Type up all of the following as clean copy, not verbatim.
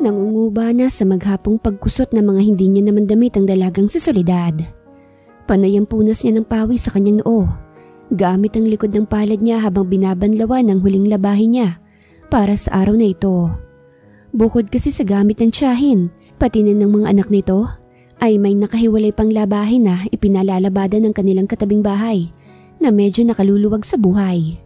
Nangunguba na sa maghapong pagkusot ng mga hindi niya naman damit ang dalagang si Soledad. Panay ang punas niya ng pawis sa kanyang noo, gamit ang likod ng palad niya habang binabanlawan ang huling labahin niya para sa araw na ito. Bukod kasi sa gamit ng tiyahin, pati na ng mga anak nito, ay may nakahiwalay pang labahin na ipinalalabada ng kanilang katabing bahay na medyo nakaluluwag sa buhay.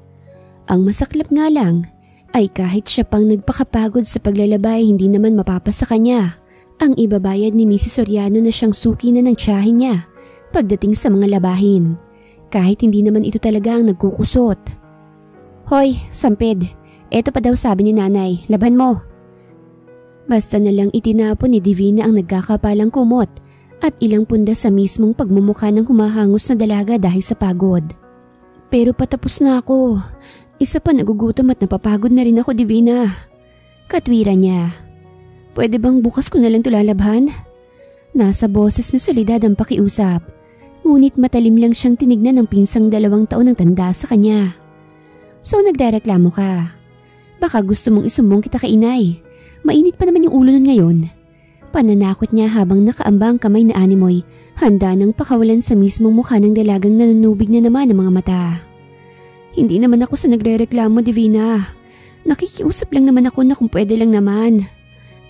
Ang masaklap nga lang ay kahit siya pang nagpakapagod sa paglalabay, hindi naman mapapasa kanya ang ibabayad ni Mrs. Soriano na siyang suki na ng tiyahin niya pagdating sa mga labahin, kahit hindi naman ito talaga ang nagkukusot. "Hoy, Sampid, eto pa daw sabi ni nanay, laban mo." Basta na lang itinapon ni Divina ang nagkakapalang kumot at ilang punda sa mismong pagmumukha ng humahangos na dalaga dahil sa pagod. "Pero patapos na ako. Isa pa nagugutom at napapagod na rin ako, Divina." Katwira niya. "Pwede bang bukas ko na lang tulalabhan?" Nasa boses ni Soledad ang pakiusap, ngunit matalim lang siyang tinignan ng pinsang 2 taon ng tanda sa kanya. "So nagrereklamo ka? Baka gusto mong isumbong kita kay inay. Mainit pa naman yung ulo nun ngayon." Pananakot niya habang nakaambang kamay na animoy, handa nang pakawalan sa mismong mukha ng dalagang nanunubig na naman ang mga mata. "Hindi naman ako sa nagrereklamo, Divina. Nakikiusap lang naman ako na kung pwede lang naman."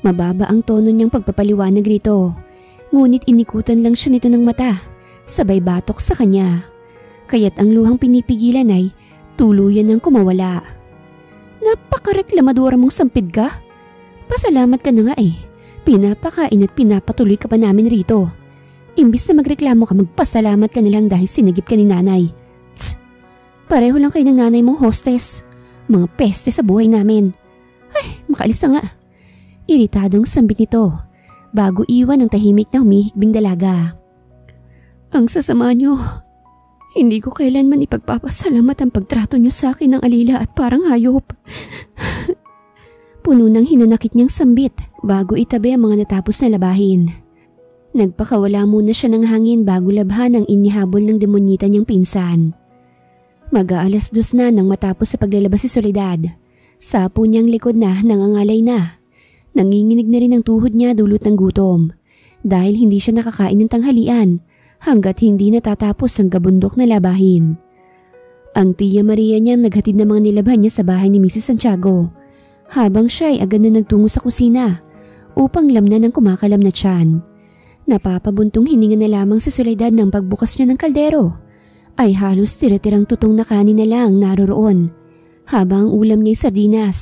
Mababa ang tono niyang pagpapaliwanag rito, ngunit inikutan lang siya nito ng mata, sabay batok sa kanya. Kaya't ang luhang pinipigilan ay tuluyan ng kumawala. "Napakareklamadora mong sampid ka. Pasalamat ka na nga eh. Pinapakain at pinapatuloy ka pa namin rito. Imbis na magreklamo ka, magpasalamat ka na lang dahil sinagip ka ni nanay. Tss! Pareho lang kayo ng nanay mong hostess. Mga peste sa buhay namin. Ay, makaalis na nga." Iritadong sambit nito bago iwan ang tahimik na humihikbing dalaga. "Ang sasama niyo. Hindi ko kailanman ipagpapasalamat ang pagtrato niyo sa akin ng alila at parang hayop." Puno ng hinanakit niyang sambit bago itabi ang mga natapos na labahin. Nagpakawala muna siya ng hangin bago labhan ang inihabol ng demonyita niyang pinsan. Mag-aalas 2 na nang matapos sa paglalabas si Soledad. Sapo niyang likod na nangangalay na. Nanginginig na rin ang tuhod niya dulot ng gutom dahil hindi siya nakakain ng tanghalian hanggat hindi natatapos ang kabundok na labahin. Ang tiya Maria niyang naghatid ng mga nilabhan niya sa bahay ni Mrs. Santiago habang siya ay agad na nagtungo sa kusina upang lamnan ng kumakalam na tiyan. Napapabuntong hininga na lamang sa Soledad ng pagbukas niya ng kaldero ay halos tira-tirang tutong na kanin na lang naroroon habang ang ulam niya ay sardinas.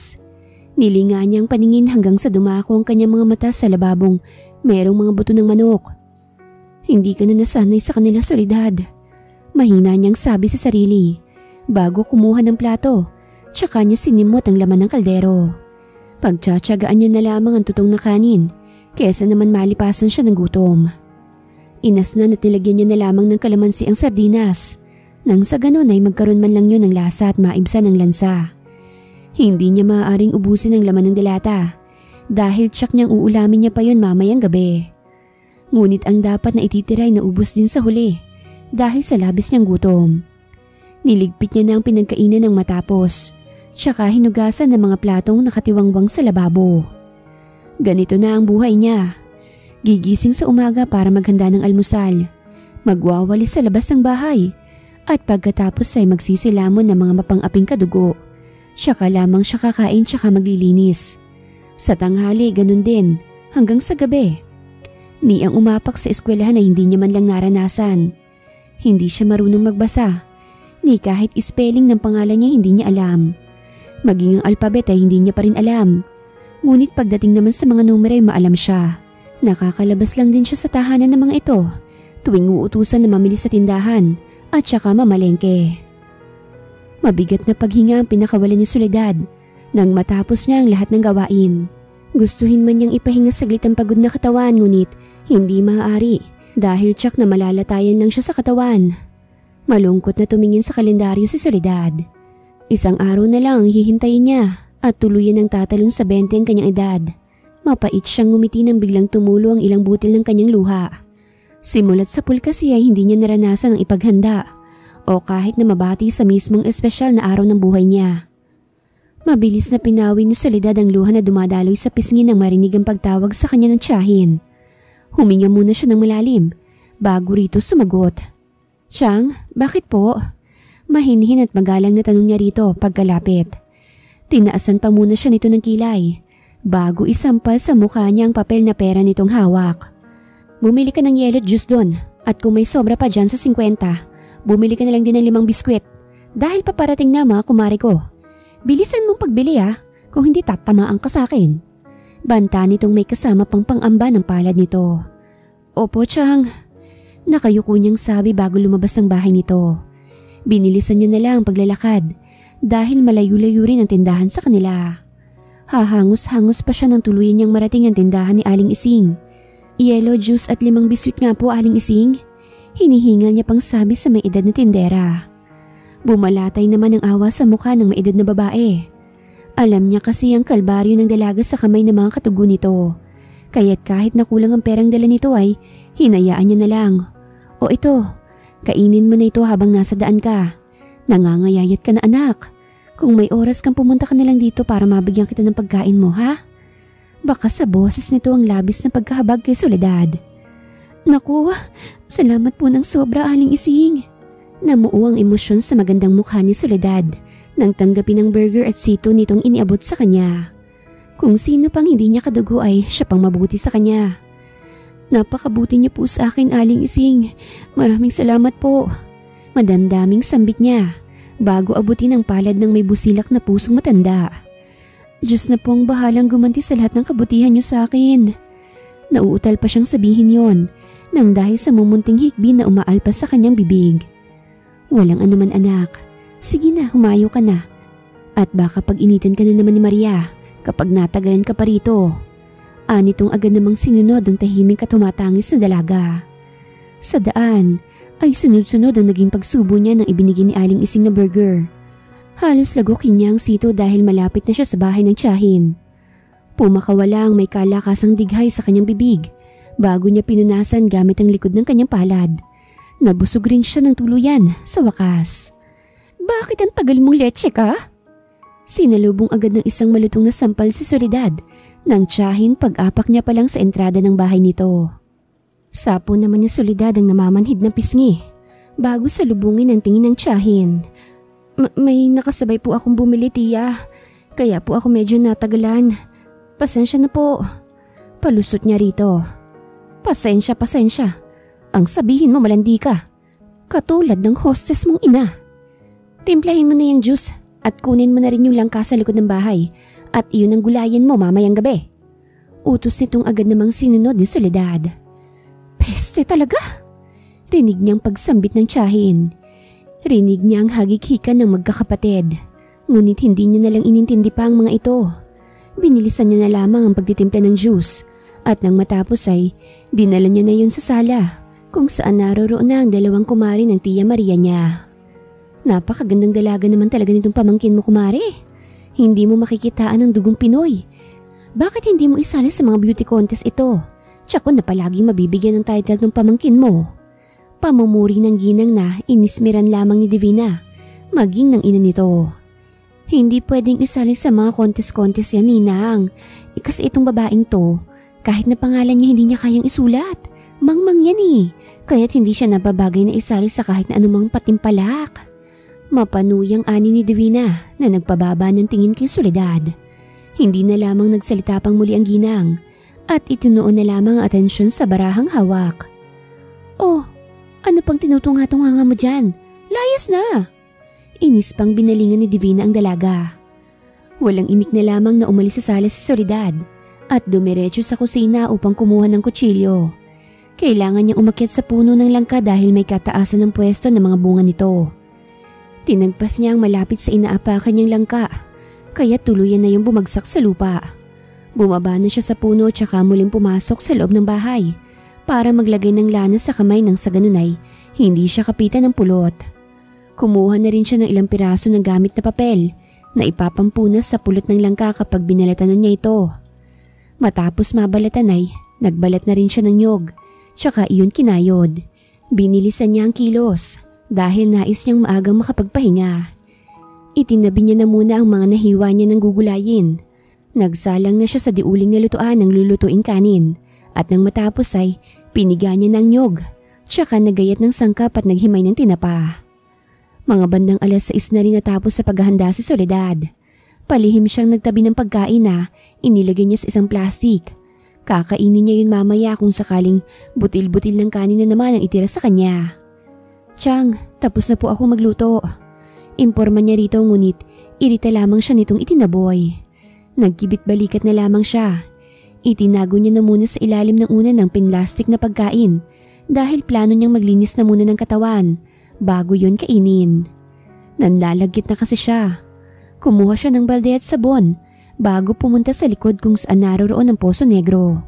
Nilinga niyang paningin hanggang sa dumako ang kanyang mga mata sa lababong merong mga buto ng manok. "Hindi ka na nasanay sa kanila, Soledad." Mahina niyang sabi sa sarili bago kumuha ng plato, tsaka niya sinimot ang laman ng kaldero. Pagtsatsagaan niya na lamang ang tutong na kanin kesa naman malipasan siya ng gutom. Inasnan at nilagyan niya na lamang ng kalamansi ang sardinas nang sa ganon ay magkaroon man lang yun ng lasa at maibsan ng lansa. Hindi niya maaaring ubusin ang laman ng dilata dahil tsak niyang uulamin niya pa yun mamayang gabi. Ngunit ang dapat na ititira ay naubos din sa huli dahil sa labis niyang gutom. Niligpit niya na ang pinagkainan ng matapos, tsaka hinugasan ng mga platong nakatiwangwang sa lababo. Ganito na ang buhay niya. Gigising sa umaga para maghanda ng almusal, magwawalis sa labas ng bahay, at pagkatapos ay magsisilamon ng mga mapang-aping kadugo. Tsaka lamang siya kakain tsaka maglilinis. Sa tanghali ganun din hanggang sa gabi. Ni ang umapak sa eskwelahan ay hindi niya man lang naranasan. Hindi siya marunong magbasa, ni kahit spelling ng pangalan niya hindi niya alam. Maging ang alpabet ay hindi niya pa rin alam. Ngunit pagdating naman sa mga numero ay maalam siya. Nakakalabas lang din siya sa tahanan ng mga ito tuwing uutusan na mamili sa tindahan at saka mamalengke. Mabigat na paghinga ang pinakawalan ni Soledad nang matapos niya ang lahat ng gawain. Gustuhin man niyang ipahinga saglit ang pagod na katawan ngunit hindi maaari dahil tsak na malalatayan lang siya sa katawan. Malungkot na tumingin sa kalendaryo si Soledad. Isang araw na lang ang hihintayin niya at tuluyan ng tatalon sa 20 ang kanyang edad. Mapait siyang ngumiti nang biglang tumulo ang ilang butil ng kanyang luha. Simulat sa pulkasi ay hindi niya naranasan ang ipaghanda o kahit na mabati sa mismong espesyal na araw ng buhay niya. Mabilis na pinawi ni Soledad ang luha na dumadaloy sa pisngi nang marinig ang pagtawag sa kanya ng tiyahin. Huminga muna siya ng malalim bago rito sumagot. "Chang, bakit po?" Mahinhin at magalang na tanong niya rito pagkalapit. Tinaasan pa muna siya nito ng kilay bago isampal sa mukha niya ang papel na pera nitong hawak. "Bumili ka ng yellow juice doon at kung may sobra pa dyan sa 50, bumili ka na lang din ng 5 biskwit dahil paparating na mga kumare ko. Bilisan mong pagbili kung hindi tatamaan ka sa akin." Banta nitong may kasama pang pangamba ng palad nito. "Opo, Chang." Nakayuko niyang sabi bago lumabas ng bahay nito. Binilisan niya na lang ang paglalakad dahil malayo-layo rin ang tindahan sa kanila. Hahangos-hangos pa siya nang tuluyan niyang marating ang tindahan ni Aling Ising. "Yellow juice at 5 biswit nga po, Aling Ising." Hinihingal niya pang sabi sa may edad na tindera. Bumalatay naman ang awa sa mukha ng maedad na babae. Alam niya kasi ang kalbaryo ng dalaga sa kamay ng mga katugo nito. Kaya't kahit nakulang ang perang dala nito ay hinayaan niya na lang. "O ito, kainin mo na ito habang nasa daan ka. Nangangayayat ka na anak. Kung may oras kang pumunta ka na lang dito para mabigyan kita ng pagkain mo, ha?" Baka sa boses nito ang labis na pagkahabag kay Soledad. "Naku, salamat po ng sobra, Aling Ising." Namuo ang emosyon sa magandang mukha ni Soledad nang tanggapin ang burger at sito nitong iniabot sa kanya. Kung sino pang hindi niya kadugo ay siya pang mabuti sa kanya. "Napakabuti niyo po sa akin, Aling Ising. Maraming salamat po." Madamdaming sambit niya bago abutin ang palad ng may busilak na pusong matanda. "Diyos na po ang bahalang gumanti sa lahat ng kabutihan niyo sa akin." Nauutal pa siyang sabihin yon nang dahil sa mumunting hikbi na umaalpas sa kanyang bibig. "Walang anuman anak. Sige na, humayo ka na. At baka pag-initan ka na naman ni Maria kapag natagalan ka pa rito." Anitong agad namang sinunod ang tahimik at tumatangis na dalaga. Sa daan ay sunod-sunod ang naging pagsubo niya ng ibinigay ni Aling Ising na burger. Halos lagokin niya ang sito dahil malapit na siya sa bahay ng tiyahin. Pumakawala ang may kalakasang dighay sa kanyang bibig bago niya pinunasan gamit ang likod ng kanyang palad. Nabusog rin siya ng tuluyan sa wakas. "Bakit ang tagal mong leche ka?" Sinalubong agad ng isang malutong na sampal si Soledad nang tiyahin pag-apak niya pa lang sa entrada ng bahay nito. Sapo naman ni Soledad ang namamanhid na pisngi bago salubungin ang tingin ng tiyahin. May nakasabay po akong bumili, tiya. Kaya po ako medyo natagalan. Pasensya na po." Palusot niya rito. Pasensya. Ang sabihin mo malandi ka. Katulad ng hostess mong ina. Timplahin mo na yung juice at kunin mo na rin yung langka sa likod ng bahay at iyon ang gulayin mo mamayang gabi. Utos nitong agad namang sinunod ni Soledad. Peste talaga! Rinig niyang pagsambit ng tiyahin. Rinig niya ang hagik-hikan ng magkakapatid. Ngunit hindi niya nalang inintindi pa ang mga ito. Binilisan niya na lamang ang pagtitimpla ng juice at nang matapos ay dinala niya na yun sa sala kung saan naroroon na ang 2 kumari ng tiya Maria niya. Napakagandang dalaga naman talaga nitong pamangkin mo, kumari. Hindi mo makikitaan ang dugong Pinoy. Bakit hindi mo isali sa mga beauty contest ito? Tsaka na palaging mabibigyan ng title ng pamangkin mo. Pamumuri ng ginang na inismeran lamang ni Divina, maging ng ina nito. Hindi pwedeng isali sa mga contest-contest yan, ninang. Kasi itong babaeng to, kahit na pangalan niya hindi niya kayang isulat. Mangmang yan kaya't hindi siya nababagay na isali sa kahit na anumang patimpalak. Mapanuyang ani ni Divina na nagpababa ng tingin kay Soledad. Hindi na lamang nagsalita pang muli ang ginang at itinuon na lamang ang atensyon sa barahang hawak. "Oh, ano pang tinutunga-tunga mo dyan? Layas na!" Inis pang binalingan ni Divina ang dalaga. Walang imik na lamang na umalis sa sala si Soledad at dumiretso sa kusina upang kumuha ng kutsilyo. Kailangan niyang umakyat sa puno ng langka dahil may kataasan ng pwesto ng mga bunga nito. Tinagpas niya ang malapit sa inaapakan niyang langka, kaya tuluyan na yung bumagsak sa lupa. Bumaba na siya sa puno at saka muling pumasok sa loob ng bahay para maglagay ng lana sa kamay nang sa ganun ay hindi siya kapitan ng pulot. Kumuha na rin siya ng ilang piraso ng gamit na papel na ipapampunas sa pulot ng langka kapag binalatan na niya ito. Matapos mabalatan ay nagbalat na rin siya ng nyog, tsaka iyon kinayod. Binilisan niya ang kilos dahil nais niyang maagang makapagpahinga. Itinabi niya na muna ang mga nahiwa niya ng gugulayin. Nagsalang na siya sa diuling na lutuan ng lulutuing kanin at nang matapos ay piniga niya ng nyog tsaka nagayat ng sangkap at naghimay ng tinapa. Mga bandang 6:00 na rin natapos sa paghahanda si Soledad. Palihim siyang nagtabi ng pagkain na inilagay niya sa isang plastik. Kakainin niya yun mamaya kung sakaling butil-butil ng kanin na naman ang itira sa kanya. "Chang, tapos na po ako magluto." Imporma niya rito ngunit irita lamang siya nitong itinaboy. Nagkibit balikat na lamang siya. Itinago niya na muna sa ilalim ng una ng pinlastik na pagkain dahil plano niyang maglinis na muna ng katawan bago yun kainin. Nanlalagkit na kasi siya. Kumuha siya ng balde at sabon bago pumunta sa likod kung saan naroroon ang Poso Negro.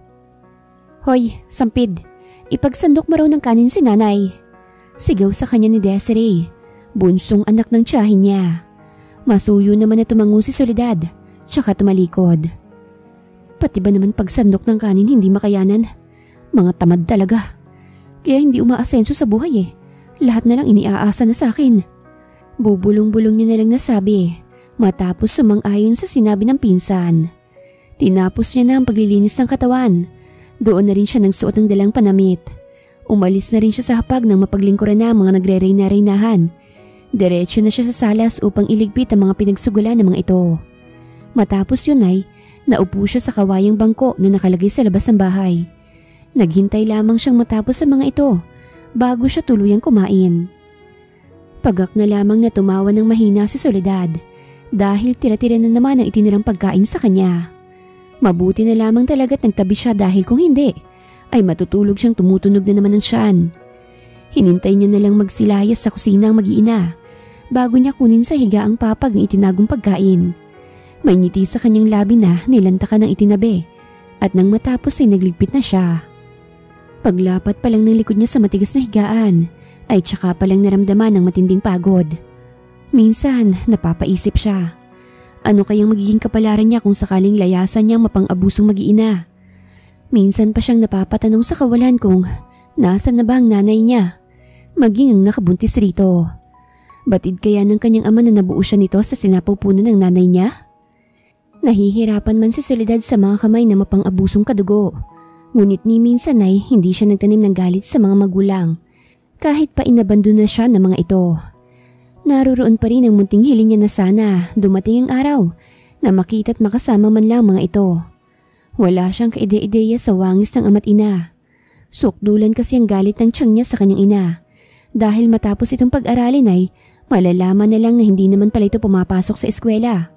"Hoy, Sampid, ipagsandok mo raw ng kanin si nanay." Sigaw sa kanya ni Desiree, bunsong anak ng tiyahin niya. Masuyo naman na tumango si Soledad, tsaka tumalikod. Pati ba naman pagsandok ng kanin hindi makayanan? Mga tamad talaga. Kaya hindi umaasenso sa buhay eh. Lahat na lang iniaasa na sa akin. Bubulong-bulong niya na lang nasabi, matapos sumang-ayon sa sinabi ng pinsan. Tinapos niya na ang paglilinis ng katawan. Doon na rin siya nagsuot ng dalang panamit. Umalis na rin siya sa hapag nang mapaglingkuran na mga nagre-reyna-reynahan. Diretso na siya sa salas upang iligpit ang mga pinagsugulan ng mga ito. Matapos yun ay naupo siya sa kawayang bangko na nakalagay sa labas ng bahay. Naghintay lamang siyang matapos sa mga ito bago siya tuluyang kumain. Pagak na lamang na tumawa ng mahina si Soledad dahil tira-tira na naman ang itinirang pagkain sa kanya. Mabuti na lamang talaga't nagtabi siya dahil kung hindi ay matutulog siyang tumutunog na naman ng tiyan. Hinintay niya na lang magsilayas sa kusina ang mag-iina bago niya kunin sa higa ang papag ang itinagong pagkain. May ngiti sa kanyang labi na nilantakan ng itinabi at nang matapos ay nagligpit na siya. Paglapat pa lang ng likod niya sa matigas na higaan ay tsaka pa lang naramdaman ng matinding pagod. Minsan napapaisip siya. Ano kayang magiging kapalaran niya kung sakaling layasan niyang mapang-abusong mag-iina? Minsan pa siyang napapatanong sa kawalan kung nasan na ba ang nanay niya, maging ang nakabuntis rito. Batid kaya ng kanyang ama na nabuo siya nito sa sinapupunan ng nanay niya? Nahihirapan man si Soledad sa mga kamay na mapang-abusong kadugo. Ngunit ni minsan ay hindi siya nagtanim ng galit sa mga magulang kahit pa inabandon na siya ng mga ito. Naroroon pa rin ang munting hiling niya na sana dumating ang araw na makita't makasama man lang mga ito. Wala siyang kaide-ideya sa wangis ng ama't ina. Sukdulan kasi ang galit ng tiyang niya sa kanyang ina. Dahil matapos itong pag-aralin ay malalaman na lang na hindi naman pala ito pumapasok sa eskwela.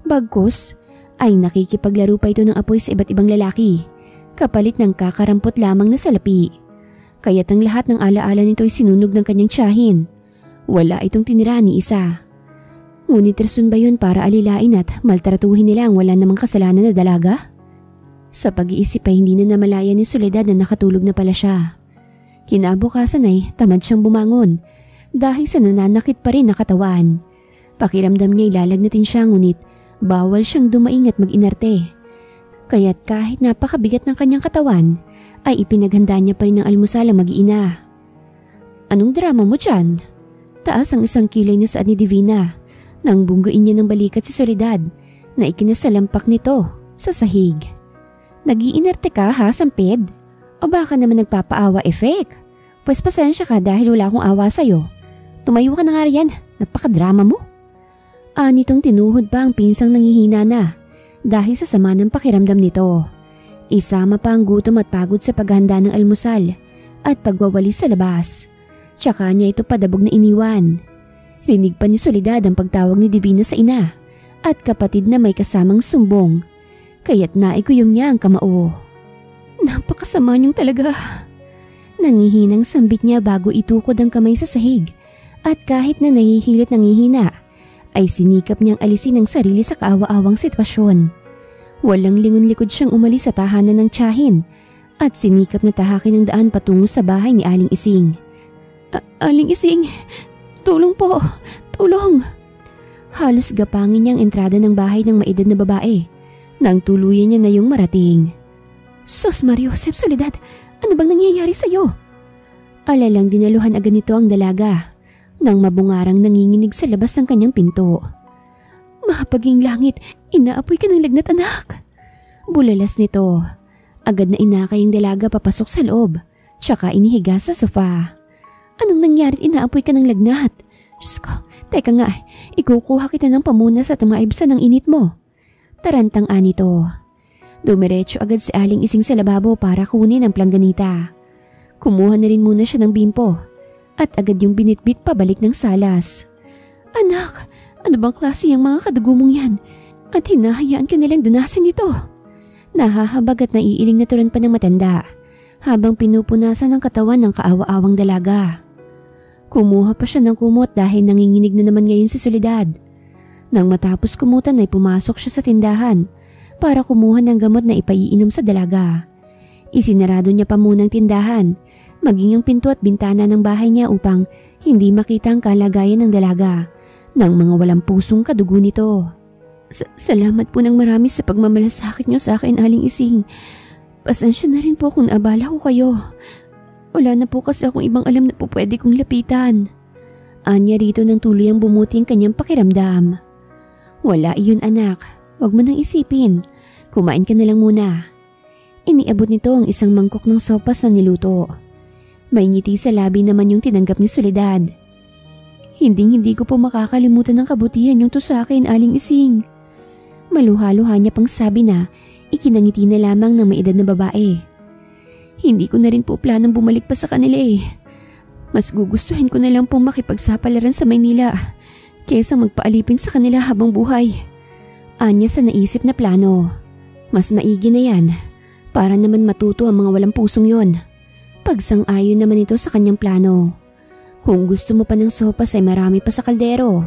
Bagkus ay nakikipaglaro pa ito ng apoy sa iba't ibang lalaki, kapalit ng kakarampot lamang na salapi. Kaya't ang lahat ng alaala nito ay sinunog ng kanyang tiyahin. Wala itong tinira ni isa. Ngunit rason ba yun para alilain at maltratuhin nila ang wala namang kasalanan na dalaga? Sa pag-iisip ay hindi na namalaya ni Soledad na nakatulog na pala siya. Kinabukasan ay tamad siyang bumangon dahil sa nananakit pa rin na katawan. Pakiramdam niya ilalagnatin siya ngunit bawal siyang dumaing at mag-inarte. Kaya't kahit napakabigat ng kanyang katawan ay ipinaghanda niya pa rin ng almusal ang mag-iina. "Anong drama mo dyan?" Taas ang isang kilay na saad ni Divina nang bungguin niya ng balikat si Soledad na ikinasalampak nito sa sahig. "Nag-iinarte ka ha, Sampid? O baka naman nagpapaawa effect? Pues pasensya ka dahil wala akong awa sa'yo. Tumayo ka na nga riyan, napakadrama mo." Anitong tinuhod pa ang pinsang nangihina na dahil sa sama ng pakiramdam nito. Isama pa ang gutom at pagod sa paghahanda ng almusal at pagwawalis sa labas. Tsaka niya ito padabog na iniwan. Rinig pa ni Soledad ang pagtawag ni Divina sa ina at kapatid na may kasamang sumbong. Kaya't naikuyom niya ang kamao. "Napakasama niyong talaga." Nangihinang sambit niya bago itukod ang kamay sa sahig at kahit na nahihilot nangihina ay sinikap niyang alisin ang sarili sa kaawa-awang sitwasyon. Walang lingon-likod siyang umalis sa tahanan ng tiyahin at sinikap na tahakin ang daan patungo sa bahay ni Aling Ising. "Aling Ising, tulong po, tulong!" Halos gapangin niya ang entrada ng bahay ng maedad na babae nang tuluyan niya na yung marating. "Sus Mario, Josep, Soledad, ano bang nangyayari sa'yo?" Alalang dinaluhan agad nito ang dalaga nang mabungarang nanginginig sa labas ng kanyang pinto. Mahapaging langit, inaapoy ka ng lagnat anak. Bulalas nito. Agad na inakay ang dalaga papasok sa loob, tsaka inihiga sa sofa. Anong nangyarit inaapoy ka ng lagnat? Diyos ko, teka nga, ikukuha kita ng pamunas at maibsan ng init mo. Tarantang anito. Dumiretso agad si Aling Ising sa lababo para kunin ang plangganita. Kumuha na rin muna siya ng bimpo at agad yung binitbit pabalik ng salas. Anak, ano bang klase yung mga kadugo mong yan? At hinahayaan ka nilang danasin ito. Nahahabag at naiiling na turon pa ng matanda habang pinupunasan ang katawan ng kaawa-awang dalaga. Kumuha pa siya ng kumot dahil nanginginig na naman ngayon si Soledad. Nang matapos kumutan ay pumasok siya sa tindahan para kumuha ng gamot na ipaiinom sa dalaga. Isinarado niya pa munang tindahan, maging ang pinto at bintana ng bahay niya upang hindi makita ang kalagayan ng dalaga ng mga walang pusong kadugo nito. Salamat po ng marami sa pagmamalasakit niyo sa akin, Aling Ising. Pasensya na rin po kung naabala ko kayo. Wala na po kasi akong ibang alam na po pwede kong lapitan. Anya rito nang tuluyang bumuti ang kanyang pakiramdam. Wala iyon anak. Huwag mo nang isipin. Kumain ka na lang muna. Iniabot nito ang isang mangkok ng sopas na niluto. May ngiti sa labi naman yung tinanggap ni Soledad. Hindi ko po makakalimutan ng kabutihan yung to sa akin, Aling Ising. Maluha-luha niya pang sabi na ikinangiti na lamang ng may edad na babae. Hindi ko na rin po planong bumalik pa sa kanila eh. Mas gugustuhin ko na lang pong makipagsapalaran sa Maynila kaysa magpaalipin sa kanila habang buhay. Anya sa naisip na plano. Mas maigi na yan para naman matuto ang mga walang pusong yon. Pagsang-ayon naman ito sa kanyang plano. Kung gusto mo pa ng sopas ay marami pa sa kaldero.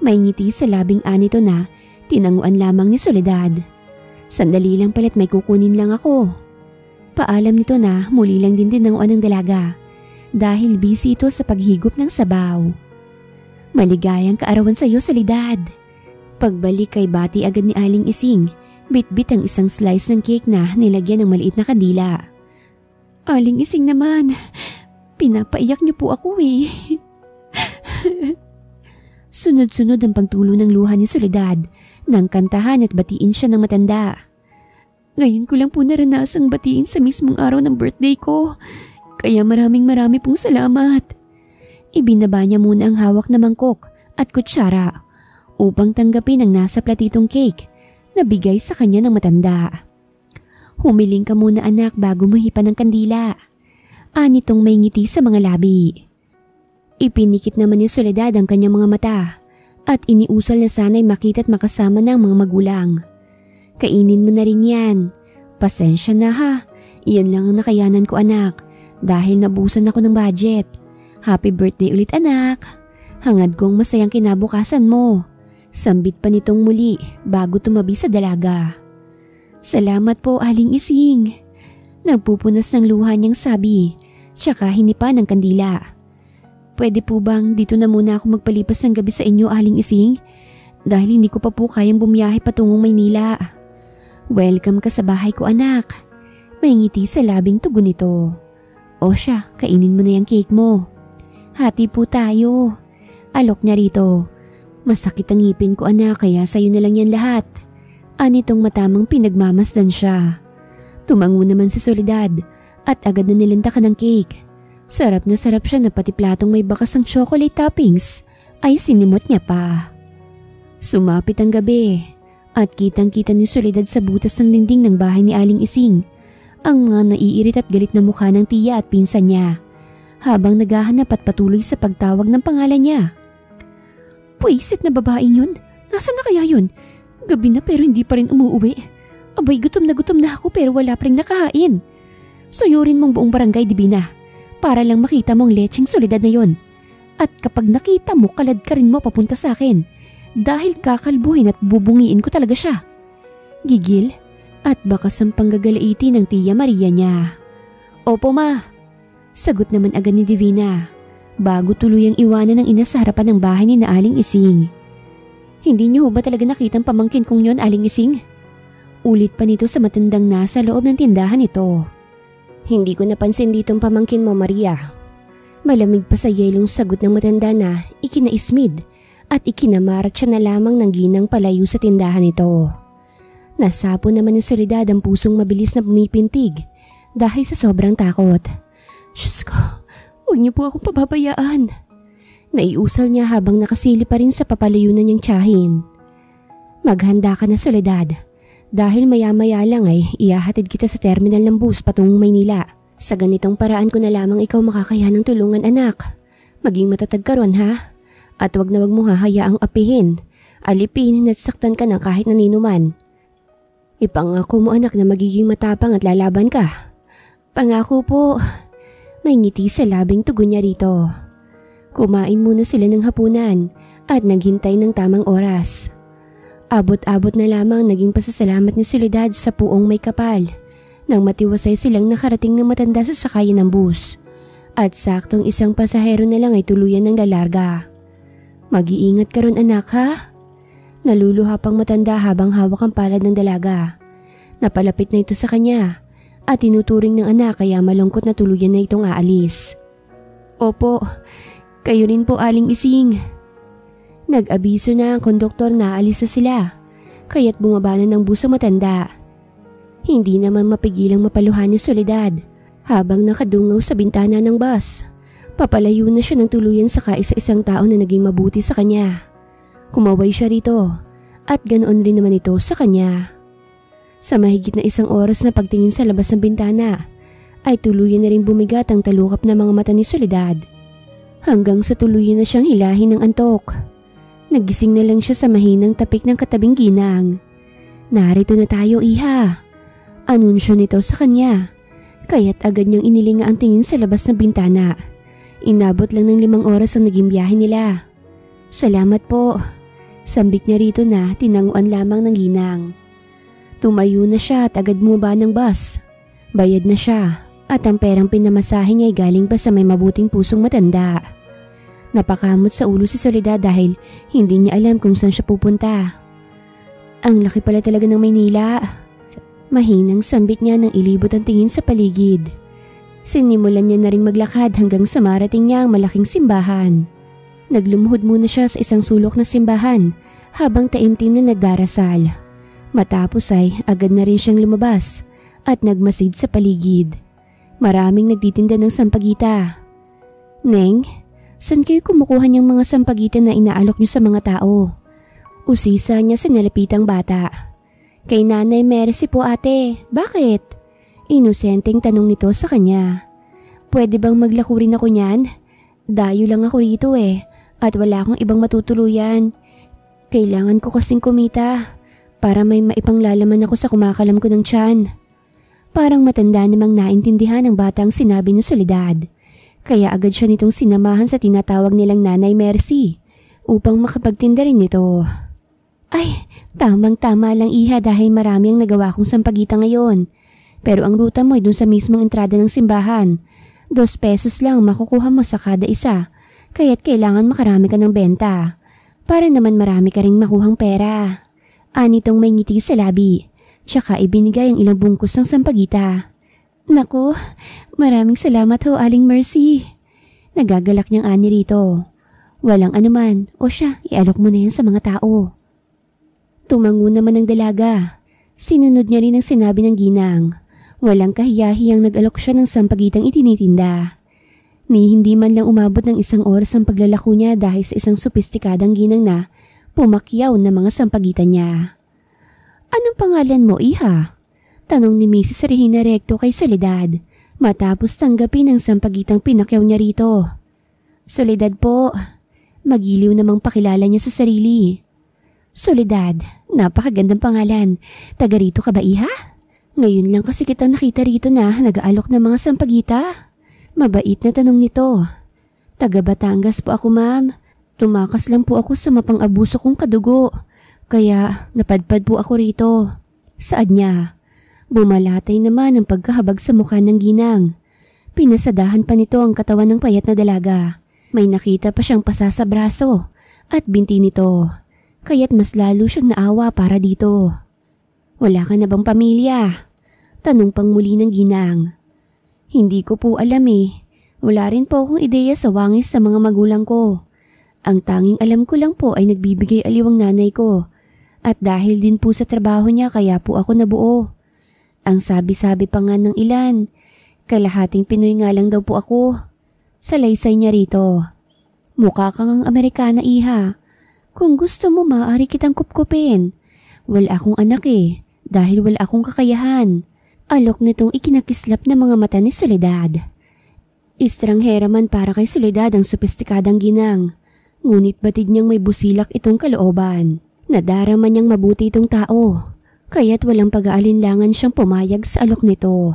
May ngiti sa labing anito na tinanguan lamang ni Soledad. Sandali lang palit may kukunin lang ako. Paalam nito na muli lang din tinanguan ng dalaga dahil busy ito sa paghigop ng sabaw. Maligayang kaarawan sa iyo, Soledad. Pagbalik kay bati agad ni Aling Ising, bit-bit ang isang slice ng cake na nilagyan ng maliit na kandila. Aling Ising naman, pinapaiyak niyo po ako eh. Sunod-sunod ang pagtulo ng luha ni Soledad nang kantahan at batiin siya ng matanda. Ngayon ko lang po naranasang batiin sa mismong araw ng birthday ko, kaya maraming pong salamat. Ibinaba niya muna ang hawak na mangkok at kutsara upang tanggapin ang nasa platitong cake na bigay sa kanya ng matanda. Humiling ka muna anak bago mo hipan ng kandila. Anitong may ngiti sa mga labi. Ipinikit naman ni Soledad ang kanyang mga mata at iniusal na sana'y makita at makasama ng mga magulang. Kainin mo na rin yan. Pasensya na ha. Iyan lang ang nakayanan ko anak dahil nabusan ako ng budget. Happy birthday ulit anak. Hangad kong masayang kinabukasan mo. Sambit pa nitong muli bago tumabi sa dalaga. Salamat po Aling Ising. Nagpupunas ng luha niyang sabi, tsaka hinipa ng kandila. Pwede po bang dito na muna ako magpalipas ng gabi sa inyo Aling Ising? Dahil hindi ko pa po kayang bumiyahe patungong Maynila. Welcome ka sa bahay ko anak. May ngiti sa labing tugon nito. O siya, kainin mo na yung cake mo. Hati po tayo. Alok niya rito. Masakit ang ngipin ko anak kaya sa'yo na lang yan lahat. Anitong matamang pinagmamasdan siya. Tumango naman si Soledad at agad na nilantakan ng cake. Sarap na sarap siya na pati platong may bakas ng chocolate toppings ay sinimot niya pa. Sumapit ang gabi at kitang-kita ni Soledad sa butas ng dingding ng bahay ni Aling Ising ang mga naiirit at galit na mukha ng tiya at pinsan niya habang naghahanap at patuloy sa pagtawag ng pangalan niya. Puisit na babaeng yun? Nasaan na kaya yun? Gabi na pero hindi pa rin umuuwi. Abay gutom na ako pero wala pa rin nakahain. Suyurin mong buong barangay Divina para lang makita mong lecheng Soledad na yun. At kapag nakita mo kalad ka rin mo papunta sa akin dahil kakalbuhin at bubungiin ko talaga siya. Gigil at bakas ang panggagalaiti ng tiya Maria niya. Opo ma, sagot naman agad ni Divina bago tuluyang iwanan ng ina sa harapan ng bahay ni na Aling Ising. Hindi niyo ba talaga nakitang pamangkin kong yon Aling Ising? Ulit pa nito sa matandang nasa loob ng tindahan ito. Hindi ko napansin ditong pamangkin mo Maria. Malamig pa sa yelong sagot ng matanda na ikinaismid at ikinamarat siya na lamang ng ginang palayo sa tindahan nito. Nasapo naman ni Soledad ang pusong mabilis na pumipintig dahil sa sobrang takot. Diyos ko, huwag niyo po akong pababayaan. Naiusal niya habang nakasili pa rin sa papalayunan niyang tiyahin. Maghanda ka na, Soledad, dahil maya-maya lang ay ihahatid kita sa terminal ng bus patungong Maynila. Sa ganitong paraan ko na lamang ikaw makakayanang tulungan, anak. Maging matatag ka ron, ha? At wag na wag mong hahayaang apihin, alipin at saktan ka ng kahit naninuman. Ipangako mo, anak, na magiging matapang at lalaban ka. Pangako po. May ngiti sa labing tugon niya rito. Kumain muna sila ng hapunan at naghintay ng tamang oras. Abot-abot na lamang naging pasasalamat ni Soledad sa puong may kapal nang matiwasay silang nakarating ng matanda sa sakayan ng bus at saktong isang pasahero na lang ay tuluyan ng lalarga. Mag-iingat ka ron, anak, ha? Naluluha pang matanda habang hawak ang palad ng dalaga. Napalapit na ito sa kanya at tinuturing ng anak kaya malungkot na tuluyan na itong aalis. Opo, kayo rin po, Aling Ising. Nag-abiso na ang konduktor na aalis na sila, kaya't bumaba na ng bus ang matanda. Hindi naman mapigilang mapaluhan ni Soledad habang nakadungaw sa bintana ng bus. Papalayo na siya ng tuluyan sa kaisa-isang tao na naging mabuti sa kanya. Kumaway siya rito at ganoon rin naman ito sa kanya. Sa mahigit na isang oras na pagtingin sa labas ng bintana, ay tuluyan na rin bumigat ang talukap ng mga mata ni Soledad. Hanggang sa tuluyan na siyang hilahin ng antok. Nagising na lang siya sa mahinang tapik ng katabing ginang. Narito na tayo, iha. Anunsyo nito sa kanya, kaya't agad niyang inilinga ang tingin sa labas ng bintana. Inabot lang ng 5 oras ang naging biyahe nila. Salamat po. Sambit niya rito na tinanguan lamang ng ginang. Tumayo na siya at agad bumaba ng bus. Bayad na siya at ang perang pinamasahe niya ay galing pa sa may mabuting pusong matanda. Napakamot sa ulo si Soledad dahil hindi niya alam kung saan siya pupunta. Ang laki pala talaga ng Maynila. Mahinang sambit niya nang ilibot ang tingin sa paligid. Sinimulan niya na ring maglakad hanggang sa marating niya ang malaking simbahan. Naglumuhod muna siya sa isang sulok na simbahan habang taimtim na nagdarasal. Matapos ay agad na rin siyang lumabas at nagmasid sa paligid. Maraming nagtitinda ng sampagita. Neng, saan kayo kumukuha niyang mga sampagita na inaalok niyo sa mga tao? Usisa niya sa nalapitang bata. Kay Nanay Mercy po, ate. Bakit? Inosenteng tanong nito sa kanya. Pwede bang maglako rin ako niyan? Dayo lang ako rito at wala akong ibang matutuluyan. Kailangan ko kasing kumita para may maipanglalaman ako sa kumakalam ko ng tiyan. Parang matanda namang naintindihan ng batang sinabi ni Soledad. Kaya agad siya nitong sinamahan sa tinatawag nilang Nanay Mercy upang makapagtinda rin nito. Ay, tamang-tama lang, iha, dahil marami ang nagawa kong sampagita ngayon. Pero ang ruta mo ay dun sa mismong entrada ng simbahan. 2 pesos lang makukuha mo sa kada isa, kaya't kailangan makarami ka ng benta. Para naman marami ka ring makuhang pera. Anitong may ngiti sa labi, tsaka ibinigay ang ilang bungkus ng sampagita. Naku, maraming salamat ho, Aling Mercy. Nagagalak niyang ani rito. Walang anuman, o siya, ialok mo na yan sa mga tao. Tumango naman ng dalaga. Sinunod niya rin ang sinabi ng ginang. Walang kahiyahiyang nag-alok siya ng sampagitang itinitinda. Ni hindi man lang umabot ng 1 oras ang paglalako niya dahil sa isang sopistikadang ginang na pumakyaw na mga sampagita niya. Anong pangalan mo, iha? Tanong ni Mrs. Regina Recto kay Soledad matapos tanggapin ang sampagitang pinakyaw niya rito. Soledad po. Magiliw namang pakilala niya sa sarili. Soledad, napakagandang pangalan. Taga rito ka ba, iha? Ngayon lang kasi kita nakita rito na nag-aalok ng mga sampagita. Mabait na tanong nito. Taga Batangas po ako, ma'am. Tumakas lang po ako sa mapang-abuso kong kadugo. Kaya napadpad po ako rito. Saad niya? Bumalatay naman ang pagkahabag sa mukha ng ginang. Pinasadahan pa nito ang katawan ng payat na dalaga. May nakita pa siyang pasa sa braso at binti nito. Kaya't mas lalo siyang naawa para dito. Wala ka na bang pamilya? Tanong pang muli ng ginang. Hindi ko po alam. Wala rin po akong ideya sa wangis sa mga magulang ko. Ang tanging alam ko lang po ay nagbibigay aliw ang nanay ko. At dahil din po sa trabaho niya kaya po ako nabuo. Ang sabi-sabi pa nga ng ilan, kalahating Pinoy nga lang daw po ako. Salaysay niya rito. Mukha kang ang Amerikana, iha. Kung gusto mo maaari kitang kupkupin. Wala akong anak dahil wala akong kakayahan. Alok nitong ikinakislap na mga mata ni Soledad. Estranghera man para kay Soledad ang sopistikadang ginang. Ngunit batid niyang may busilak itong kalooban. Nadarama niyang mabuti itong tao. Kaya't walang pag-aalinlangan siyang pumayag sa alok nito.